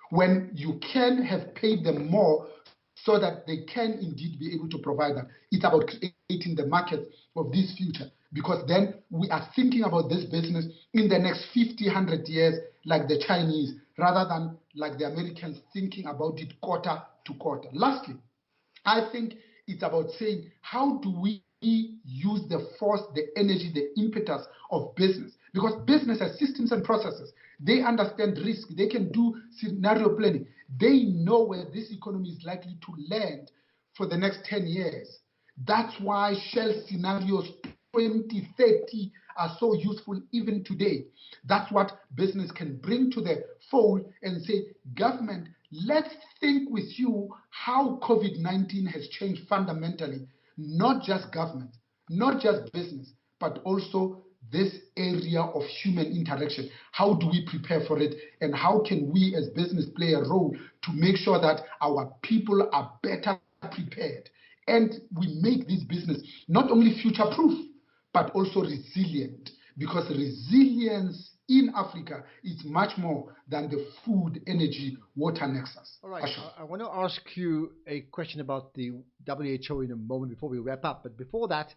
[SPEAKER 2] when you can have paid them more so that they can indeed be able to provide that. It's about creating the market of this future, because then we are thinking about this business in the next 50, 100 years like the Chinese, rather than like the Americans thinking about it quarter to quarter. Lastly, I think it's about saying, how do we use the force, the energy, the impetus of business? Because business has systems and processes. They understand risk. They can do scenario planning. They know where this economy is likely to land for the next 10 years. That's why Shell scenarios 2030 are so useful even today. That's what business can bring to the fold and say, government, let's think with you how COVID-19 has changed fundamentally, not just government, not just business, but also this area of human interaction. How do we prepare for it? And how can we as business play a role to make sure that our people are better prepared? And we make this business not only future-proof, but also resilient, because resilience in Africa is much more than the food, energy, water nexus.
[SPEAKER 1] All right, I want to ask you a question about the WHO in a moment before we wrap up. But before that,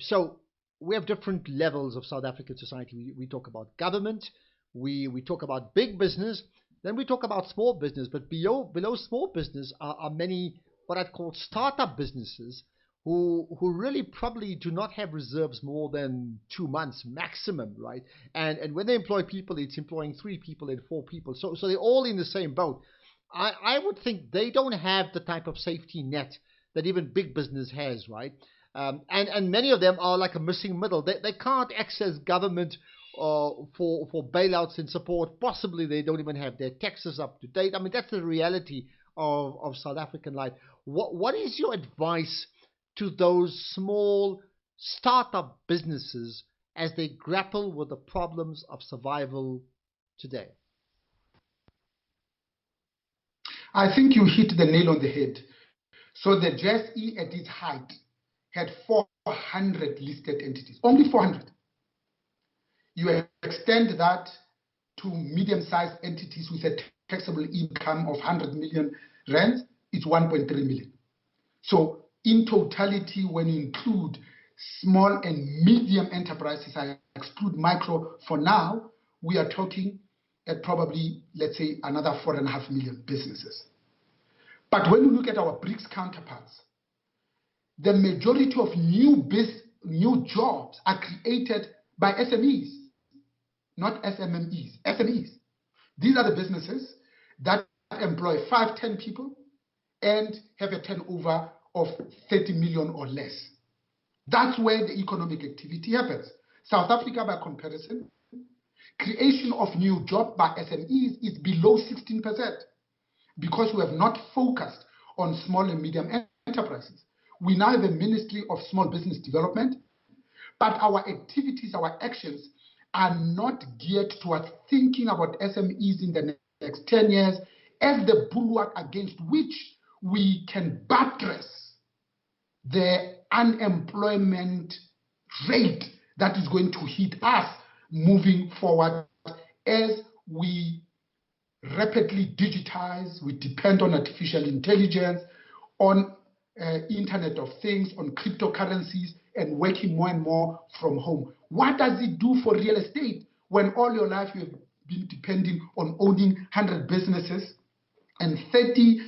[SPEAKER 1] so we have different levels of South African society. We talk about government, we talk about big business, then we talk about small business. But below small business are many what I'd call startup businesses who really probably do not have reserves more than 2 months maximum, right? And when they employ people, it's employing 3 people and 4 people. So they're all in the same boat. I would think they don't have the type of safety net that even big business has, right? And many of them are like a missing middle. They can't access government for bailouts and support. Possibly they don't even have their taxes up to date. I mean, that's the reality of South African life. What is your advice to those small startup businesses as they grapple with the problems of survival today?
[SPEAKER 2] I think you hit the nail on the head. So the JSE at its height had 400 listed entities, only 400. You extend that to medium-sized entities with a taxable income of 100 million rands, it's 1.3 million. So in totality, when you include small and medium enterprises, I exclude micro for now, we are talking at probably, let's say, another 4.5 million businesses. But when you look at our BRICS counterparts, the majority of new jobs are created by SMEs, not SMMEs, SMEs. These are the businesses that employ 5, 10 people and have a turnover of 30 million or less. That's where the economic activity happens. South Africa, by comparison, creation of new jobs by SMEs is below 16% because we have not focused on small and medium enterprises. We now have a Ministry of Small Business Development, but our activities, our actions are not geared towards thinking about SMEs in the next 10 years as the bulwark against which we can buttress the unemployment rate that is going to hit us moving forward as we rapidly digitize, we depend on artificial intelligence, on Internet of Things, on cryptocurrencies, and working more and more from home. What does it do for real estate when all your life you have been depending on owning 100 businesses and 30%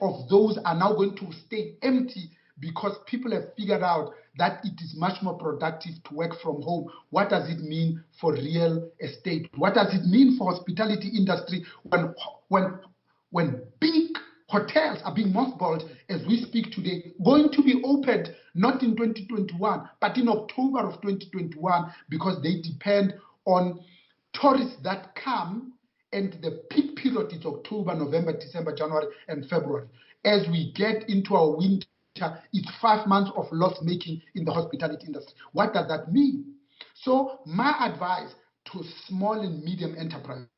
[SPEAKER 2] of those are now going to stay empty because people have figured out that it is much more productive to work from home? What does it mean for real estate? What does it mean for hospitality industry when big hotels are being mothballed as we speak today, going to be opened not in 2021, but in October of 2021, because they depend on tourists that come, and the peak period is October, November, December, January, and February. As we get into our winter, it's 5 months of loss making in the hospitality industry. What does that mean? So my advice to small and medium enterprises,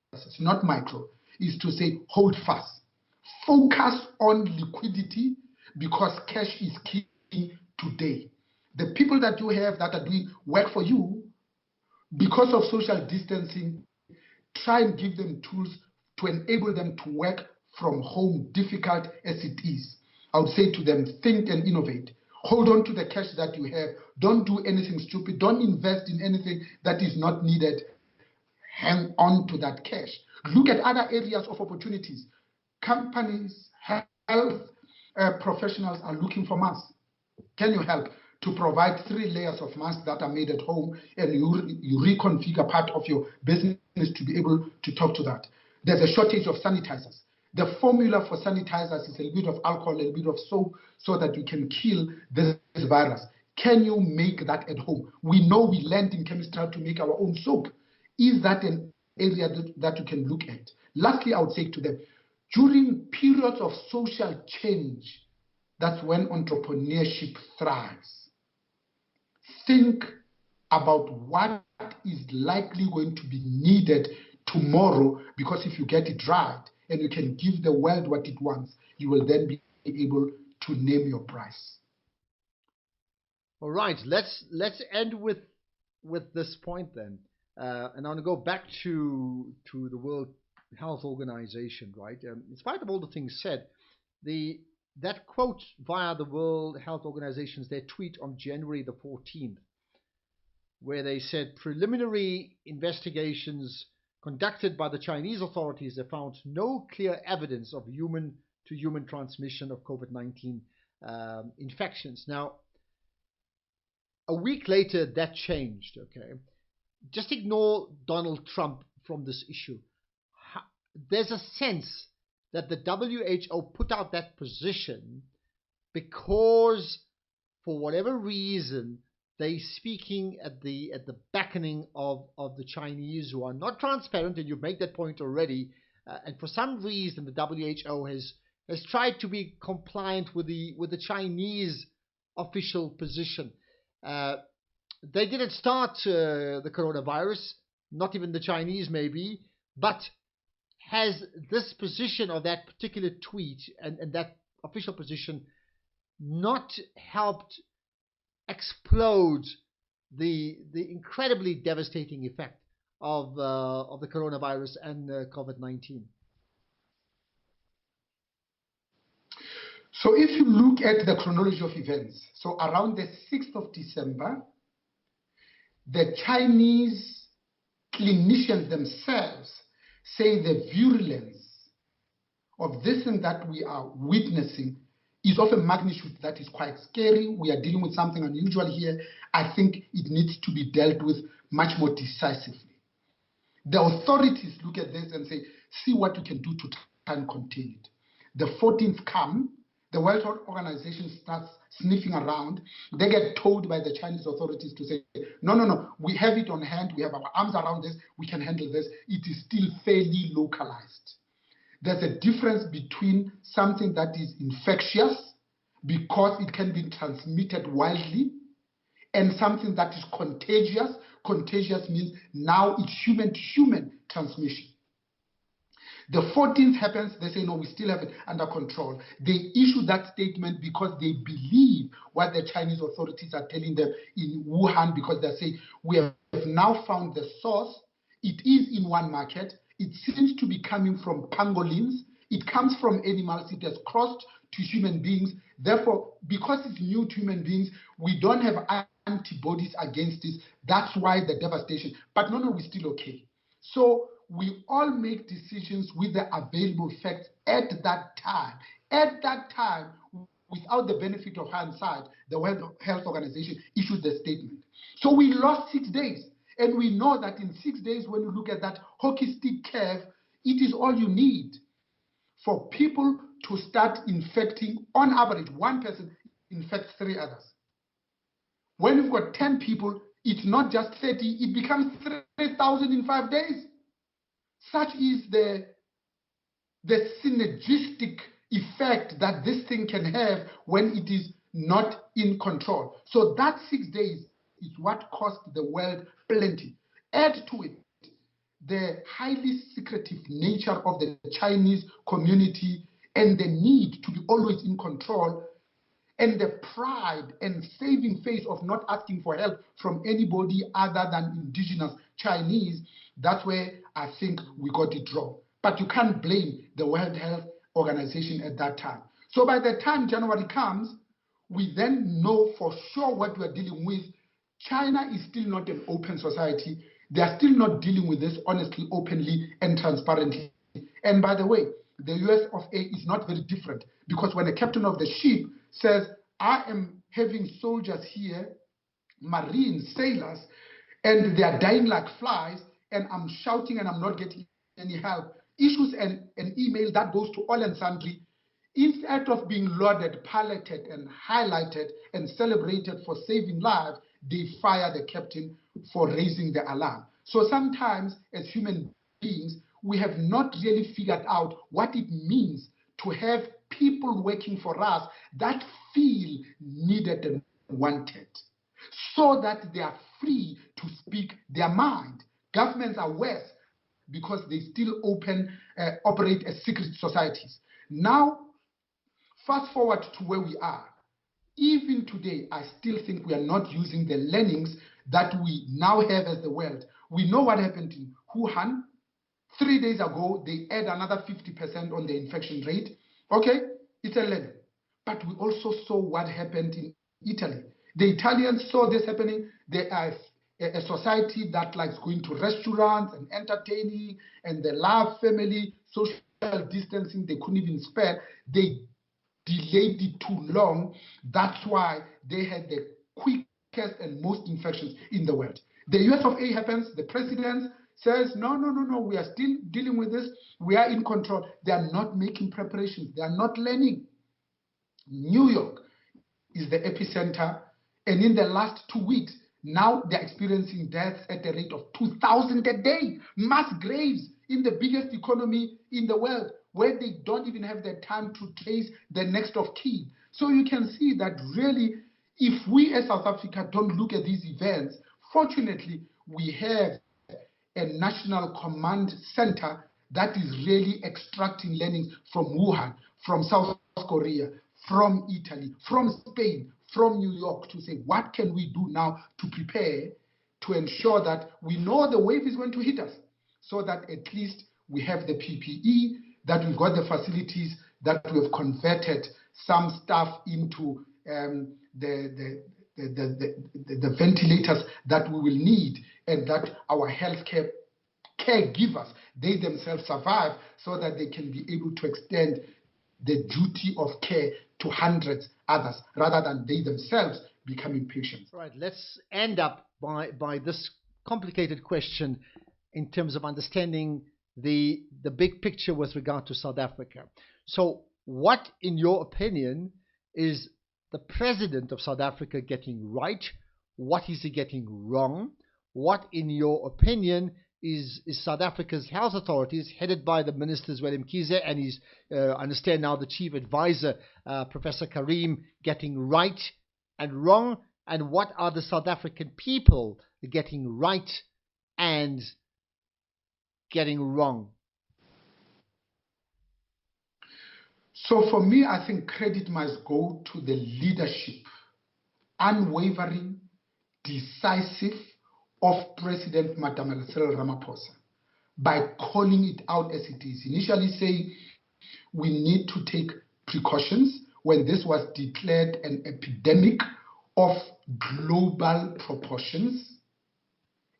[SPEAKER 2] not micro, is to say, hold fast. Focus on liquidity because cash is key today. The people that you have that are doing work for you, because of social distancing, try and give them tools to enable them to work from home, difficult as it is. I would say to them, think and innovate. Hold on to the cash that you have. Don't do anything stupid. Don't invest in anything that is not needed. Hang on to that cash. Look at other areas of opportunities. Companies, health professionals are looking for masks. Can you help to provide 3 layers of masks that are made at home, and you reconfigure part of your business to be able to talk to that? There's a shortage of sanitizers. The formula for sanitizers is a little bit of alcohol, a little bit of soap, so that you can kill this virus. Can you make that at home? We know we learned in chemistry to make our own soap. Is that an area that you can look at? Lastly, I would say to them, during periods of social change, that's when entrepreneurship thrives. Think about what is likely going to be needed tomorrow, because if you get it right and you can give the world what it wants, you will then be able to name your price.
[SPEAKER 1] All right, let's end with this point then, and I want to go back to the World Health Organization, right? In spite of all the things said, that quote via the World Health Organization's their tweet on January the 14th, where they said preliminary investigations conducted by the Chinese authorities have found no clear evidence of human-to-human transmission of COVID-19 infections. Now, a week later, that changed, okay? Just ignore Donald Trump from this issue. There's a sense that the WHO put out that position because, for whatever reason, they're speaking at the beckoning of the Chinese, who are not transparent, and you've made that point already. And for some reason, the WHO has tried to be compliant with the Chinese official position. They didn't start the coronavirus, not even the Chinese maybe, but has this position of that particular tweet and that official position not helped explode the incredibly devastating effect of the coronavirus and COVID-19?
[SPEAKER 2] So if you look at the chronology of events, so around the 6th of December, the Chinese clinicians themselves say the virulence of this thing that we are witnessing is of a magnitude that is quite scary. We are dealing with something unusual here. I think it needs to be dealt with much more decisively. The authorities look at this and say, see what you can do to try and contain it. The 14th come, the World Health Organization starts sniffing around. They get told by the Chinese authorities to say, no, we have it on hand. We have our arms around this. We can handle this. It is still fairly localized. There's a difference between something that is infectious because it can be transmitted widely and something that is contagious. Contagious means now it's human-to-human transmission. The 14th happens, they say, no, we still have it under control. They issue that statement because they believe what the Chinese authorities are telling them in Wuhan, because they say, we have now found the source. It is in one market. It seems to be coming from pangolins. It comes from animals. It has crossed to human beings. Therefore, because it's new to human beings, we don't have antibodies against this. That's why the devastation. But no, we're still okay. So we all make decisions with the available facts at that time. At that time, without the benefit of hindsight, the World Health Organization issued the statement. So we lost 6 days. And we know that in 6 days, when you look at that hockey stick curve, it is all you need for people to start infecting. On average, one person infects 3 others. When you've got 10 people, it's not just 30, it becomes 3,000 in 5 days. Such is the synergistic effect that this thing can have when it is not in control. So that 6 days is what cost the world plenty. Add to it the highly secretive nature of the Chinese community and the need to be always in control, and the pride and saving face of not asking for help from anybody other than indigenous Chinese. That's where I think we got it wrong. But you can't blame the World Health Organization at that time. So by the time January comes, we then know for sure what we're dealing with. China is still not an open society. They are still not dealing with this honestly, openly, and transparently. And by the way, the US of A is not very different, because when the captain of the ship says, I am having soldiers here, marines, sailors, and they are dying like flies, and I'm shouting and I'm not getting any help, issues an email that goes to all and sundry. Instead of being lauded, piloted, and highlighted and celebrated for saving lives, they fire the captain for raising the alarm. So sometimes, as human beings, we have not really figured out what it means to have people working for us that feel needed and wanted, so that they are free to speak their mind. Governments are worse because they still operate as secret societies. Now, fast forward to where we are. Even today, I still think we are not using the learnings that we now have as the world. We know what happened in Wuhan. 3 days ago, they add another 50% on the infection rate. Okay, it's a learning. But we also saw what happened in Italy. The Italians saw this happening. They are a society that likes going to restaurants and entertaining, and they love family, social distancing. They couldn't even spare. They delayed it too long. That's why they had the quickest and most infections in the world. The US of A happens, the president says, no, we are still dealing with this. We are in control. They are not making preparations. They are not learning. New York is the epicenter, And in the last 2 weeks, now they're experiencing deaths at the rate of 2,000 a day. Mass graves in the biggest economy in the world, where they don't even have the time to trace the next of kin. So you can see that really, if we as South Africa don't look at these events, fortunately, we have a national command center that is really extracting learnings from Wuhan, from South Korea, from Italy, from Spain, from New York, to say, what can we do now to prepare to ensure that we know the wave is going to hit us, so that at least we have the PPE, that we've got the facilities, that we have converted some stuff into the ventilators that we will need, and that our healthcare caregivers, they themselves survive, so that they can be able to extend the duty of care to hundreds others, rather than they themselves becoming patients.
[SPEAKER 1] Right, let's end up by this complicated question in terms of understanding the big picture with regard to South Africa. So what, in your opinion, is the president of South Africa getting right? What is he getting wrong? What, in your opinion, is South Africa's health authorities, headed by the ministers Willem Kize and his, I understand now, the chief advisor, Professor Karim, getting right and wrong? And what are the South African people getting right and getting wrong?
[SPEAKER 2] So for me, I think credit must go to the leadership, unwavering, decisive, of President Madam Cyril Ramaphosa, by calling it out as it is. Initially saying we need to take precautions when this was declared an epidemic of global proportions,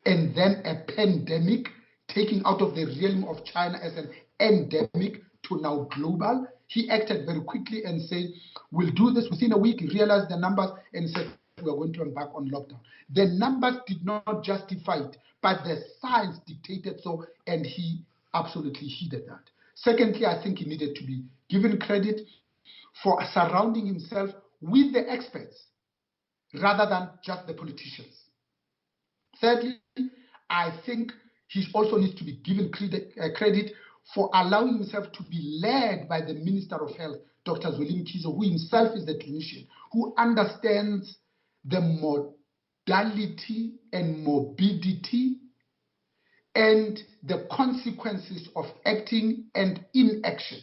[SPEAKER 2] and then a pandemic, taking out of the realm of China as an endemic to now global. He acted very quickly and said, we'll do this within a week. He realized the numbers and said, we are going to embark on lockdown. The numbers did not justify it, but the science dictated so, and he absolutely heeded that. Secondly, I think he needed to be given credit for surrounding himself with the experts rather than just the politicians. Thirdly, I think he also needs to be given credit for allowing himself to be led by the Minister of Health, Dr. Willem Kize, who himself is the clinician, who understands the modality and morbidity and the consequences of acting and inaction.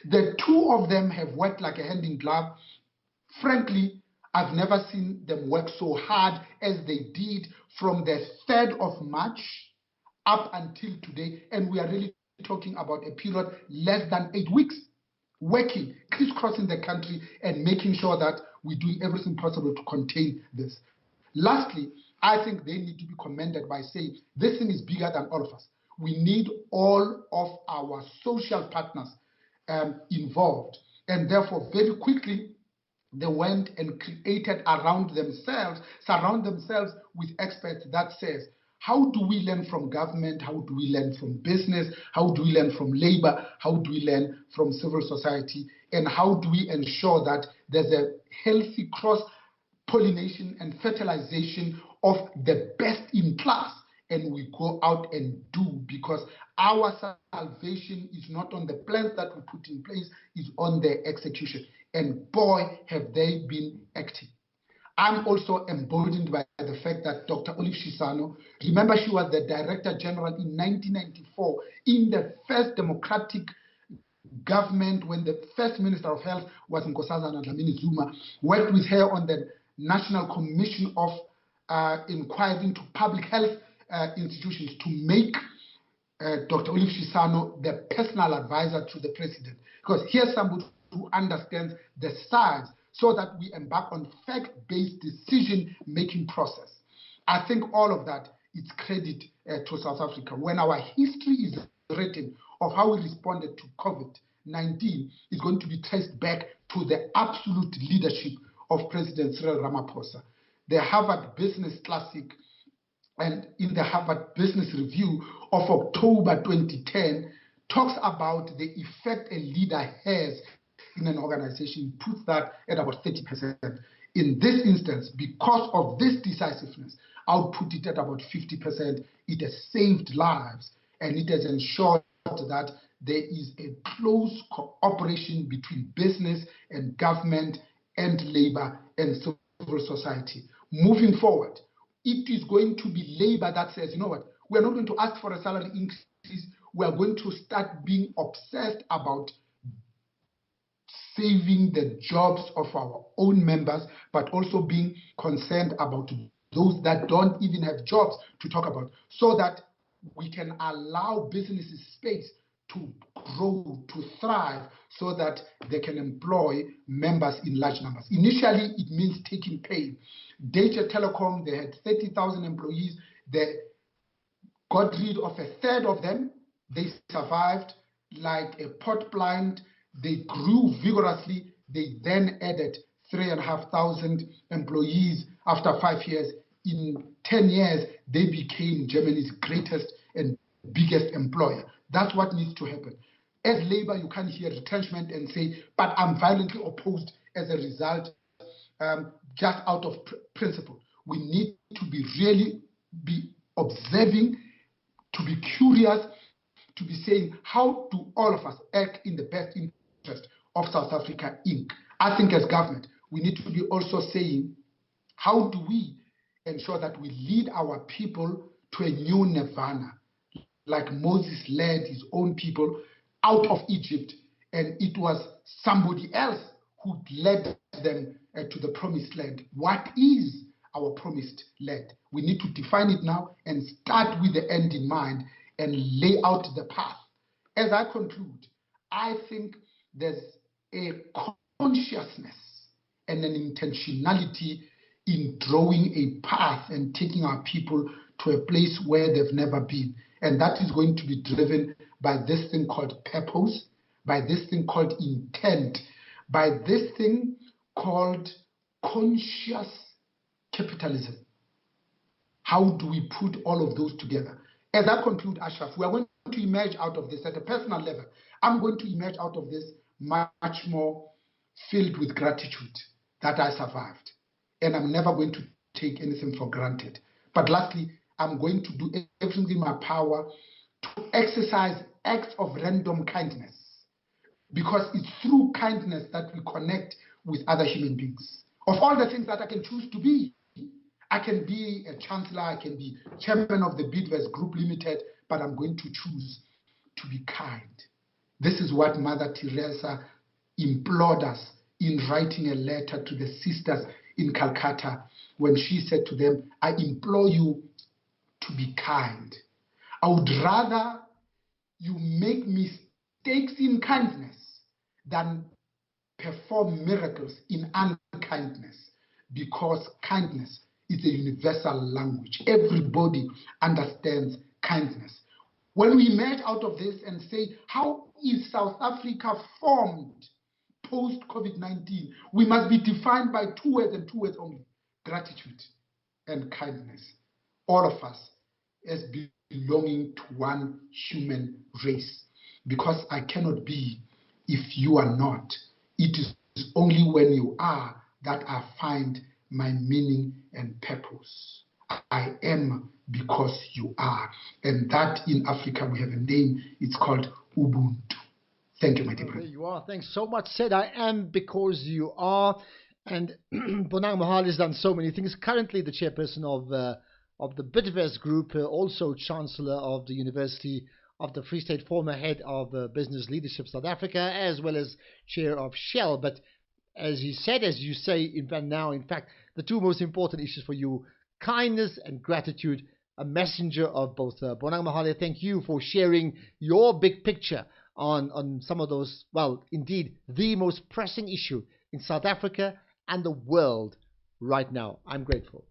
[SPEAKER 2] The two of them have worked like a hand in glove. Frankly, I've never seen them work so hard as they did from the 3rd of March up until today, and we are really talking about a period less than 8 weeks, working, crisscrossing the country and making sure that we're doing everything possible to contain this. Lastly, I think they need to be commended by saying this thing is bigger than all of us. We need all of our social partners involved, and therefore very quickly they went and created around themselves, surround themselves with experts that says, how do we learn from government? How do we learn from business? How do we learn from labor? How do we learn from civil society? And how do we ensure that there's a healthy cross-pollination and fertilization of the best in class? And we go out and do, because our salvation is not on the plans that we put in place, it's on the execution. And boy, have they been active. I'm also emboldened by the fact that Dr. Olive Shisano, remember she was the Director General in 1994 in the first democratic government when the first Minister of Health was Nkosazana Dlamini Zuma, worked with her on the National Commission of Inquiry into Public Health Institutions to make Dr. Olive Shisano the personal advisor to the President. Because here's somebody who understands the science, so that we embark on fact-based decision-making process. I think all of that is credit to South Africa. When our history is written of how we responded to COVID-19, it's going to be traced back to the absolute leadership of President Cyril Ramaphosa. The Harvard Business Classic and in the Harvard Business Review of October 2010 talks about the effect a leader has in an organization puts that at about 30%. In this instance, because of this decisiveness, I would put it at about 50%. It has saved lives, and it has ensured that there is a close cooperation between business and government and labor and civil society. Moving forward, it is going to be labor that says, you know what, we're not going to ask for a salary increase. We are going to start being obsessed about saving the jobs of our own members, but also being concerned about those that don't even have jobs to talk about, so that we can allow businesses space to grow, to thrive, so that they can employ members in large numbers. Initially, it means taking pay. Data Telecom, they had 30,000 employees. They got rid of a third of them. They survived like a pot plant. They grew vigorously. They then added 3,500 employees after 5 years. In 10 years, they became Germany's greatest and biggest employer. That's what needs to happen. As labor, you can't hear retrenchment and say, but I'm violently opposed as a result, just out of principle. We need to be observing, to be curious, to be saying, how do all of us act in the best interest of South Africa Inc.? I think as government, we need to be also saying, how do we ensure that we lead our people to a new nirvana, like Moses led his own people out of Egypt, and it was somebody else who led them to the promised land. What is our promised land? We need to define it now and start with the end in mind and lay out the path. As I conclude, I think there's a consciousness and an intentionality in drawing a path and taking our people to a place where they've never been. And that is going to be driven by this thing called purpose, by this thing called intent, by this thing called conscious capitalism. How do we put all of those together? As I conclude, Ashraf, we are going to emerge out of this at a personal level. I'm going to emerge out of this much more filled with gratitude that I survived. And I'm never going to take anything for granted. But lastly, I'm going to do everything in my power to exercise acts of random kindness, because it's through kindness that we connect with other human beings. Of all the things that I can choose to be, I can be a chancellor, I can be chairman of the Bidvest Group Limited, but I'm going to choose to be kind. This is what Mother Teresa implored us in writing a letter to the sisters in Calcutta when she said to them, I implore you to be kind. I would rather you make mistakes in kindness than perform miracles in unkindness, because kindness is a universal language. Everybody understands kindness. When we emerge out of this and say, how is South Africa formed post-COVID-19? We must be defined by two words and two words only: gratitude and kindness. All of us as belonging to one human race. Because I cannot be if you are not. It is only when you are that I find my meaning and purpose. I am because you are. And that in Africa we have a name. It's called Ubuntu. Thank you, my dear brother.
[SPEAKER 1] There you are. Thanks so much. Said I am because you are. And Bonang Mohale has done so many things. Currently the chairperson of the Bidvest Group, also Chancellor of the University of the Free State, former head of Business Leadership South Africa, as well as chair of Shell. But as you said, as you say, in fact, the two most important issues for you, kindness and gratitude, a messenger of both. Bonang Mohale, thank you for sharing your big picture on some of those, well, indeed, the most pressing issue in South Africa and the world right now. I'm grateful.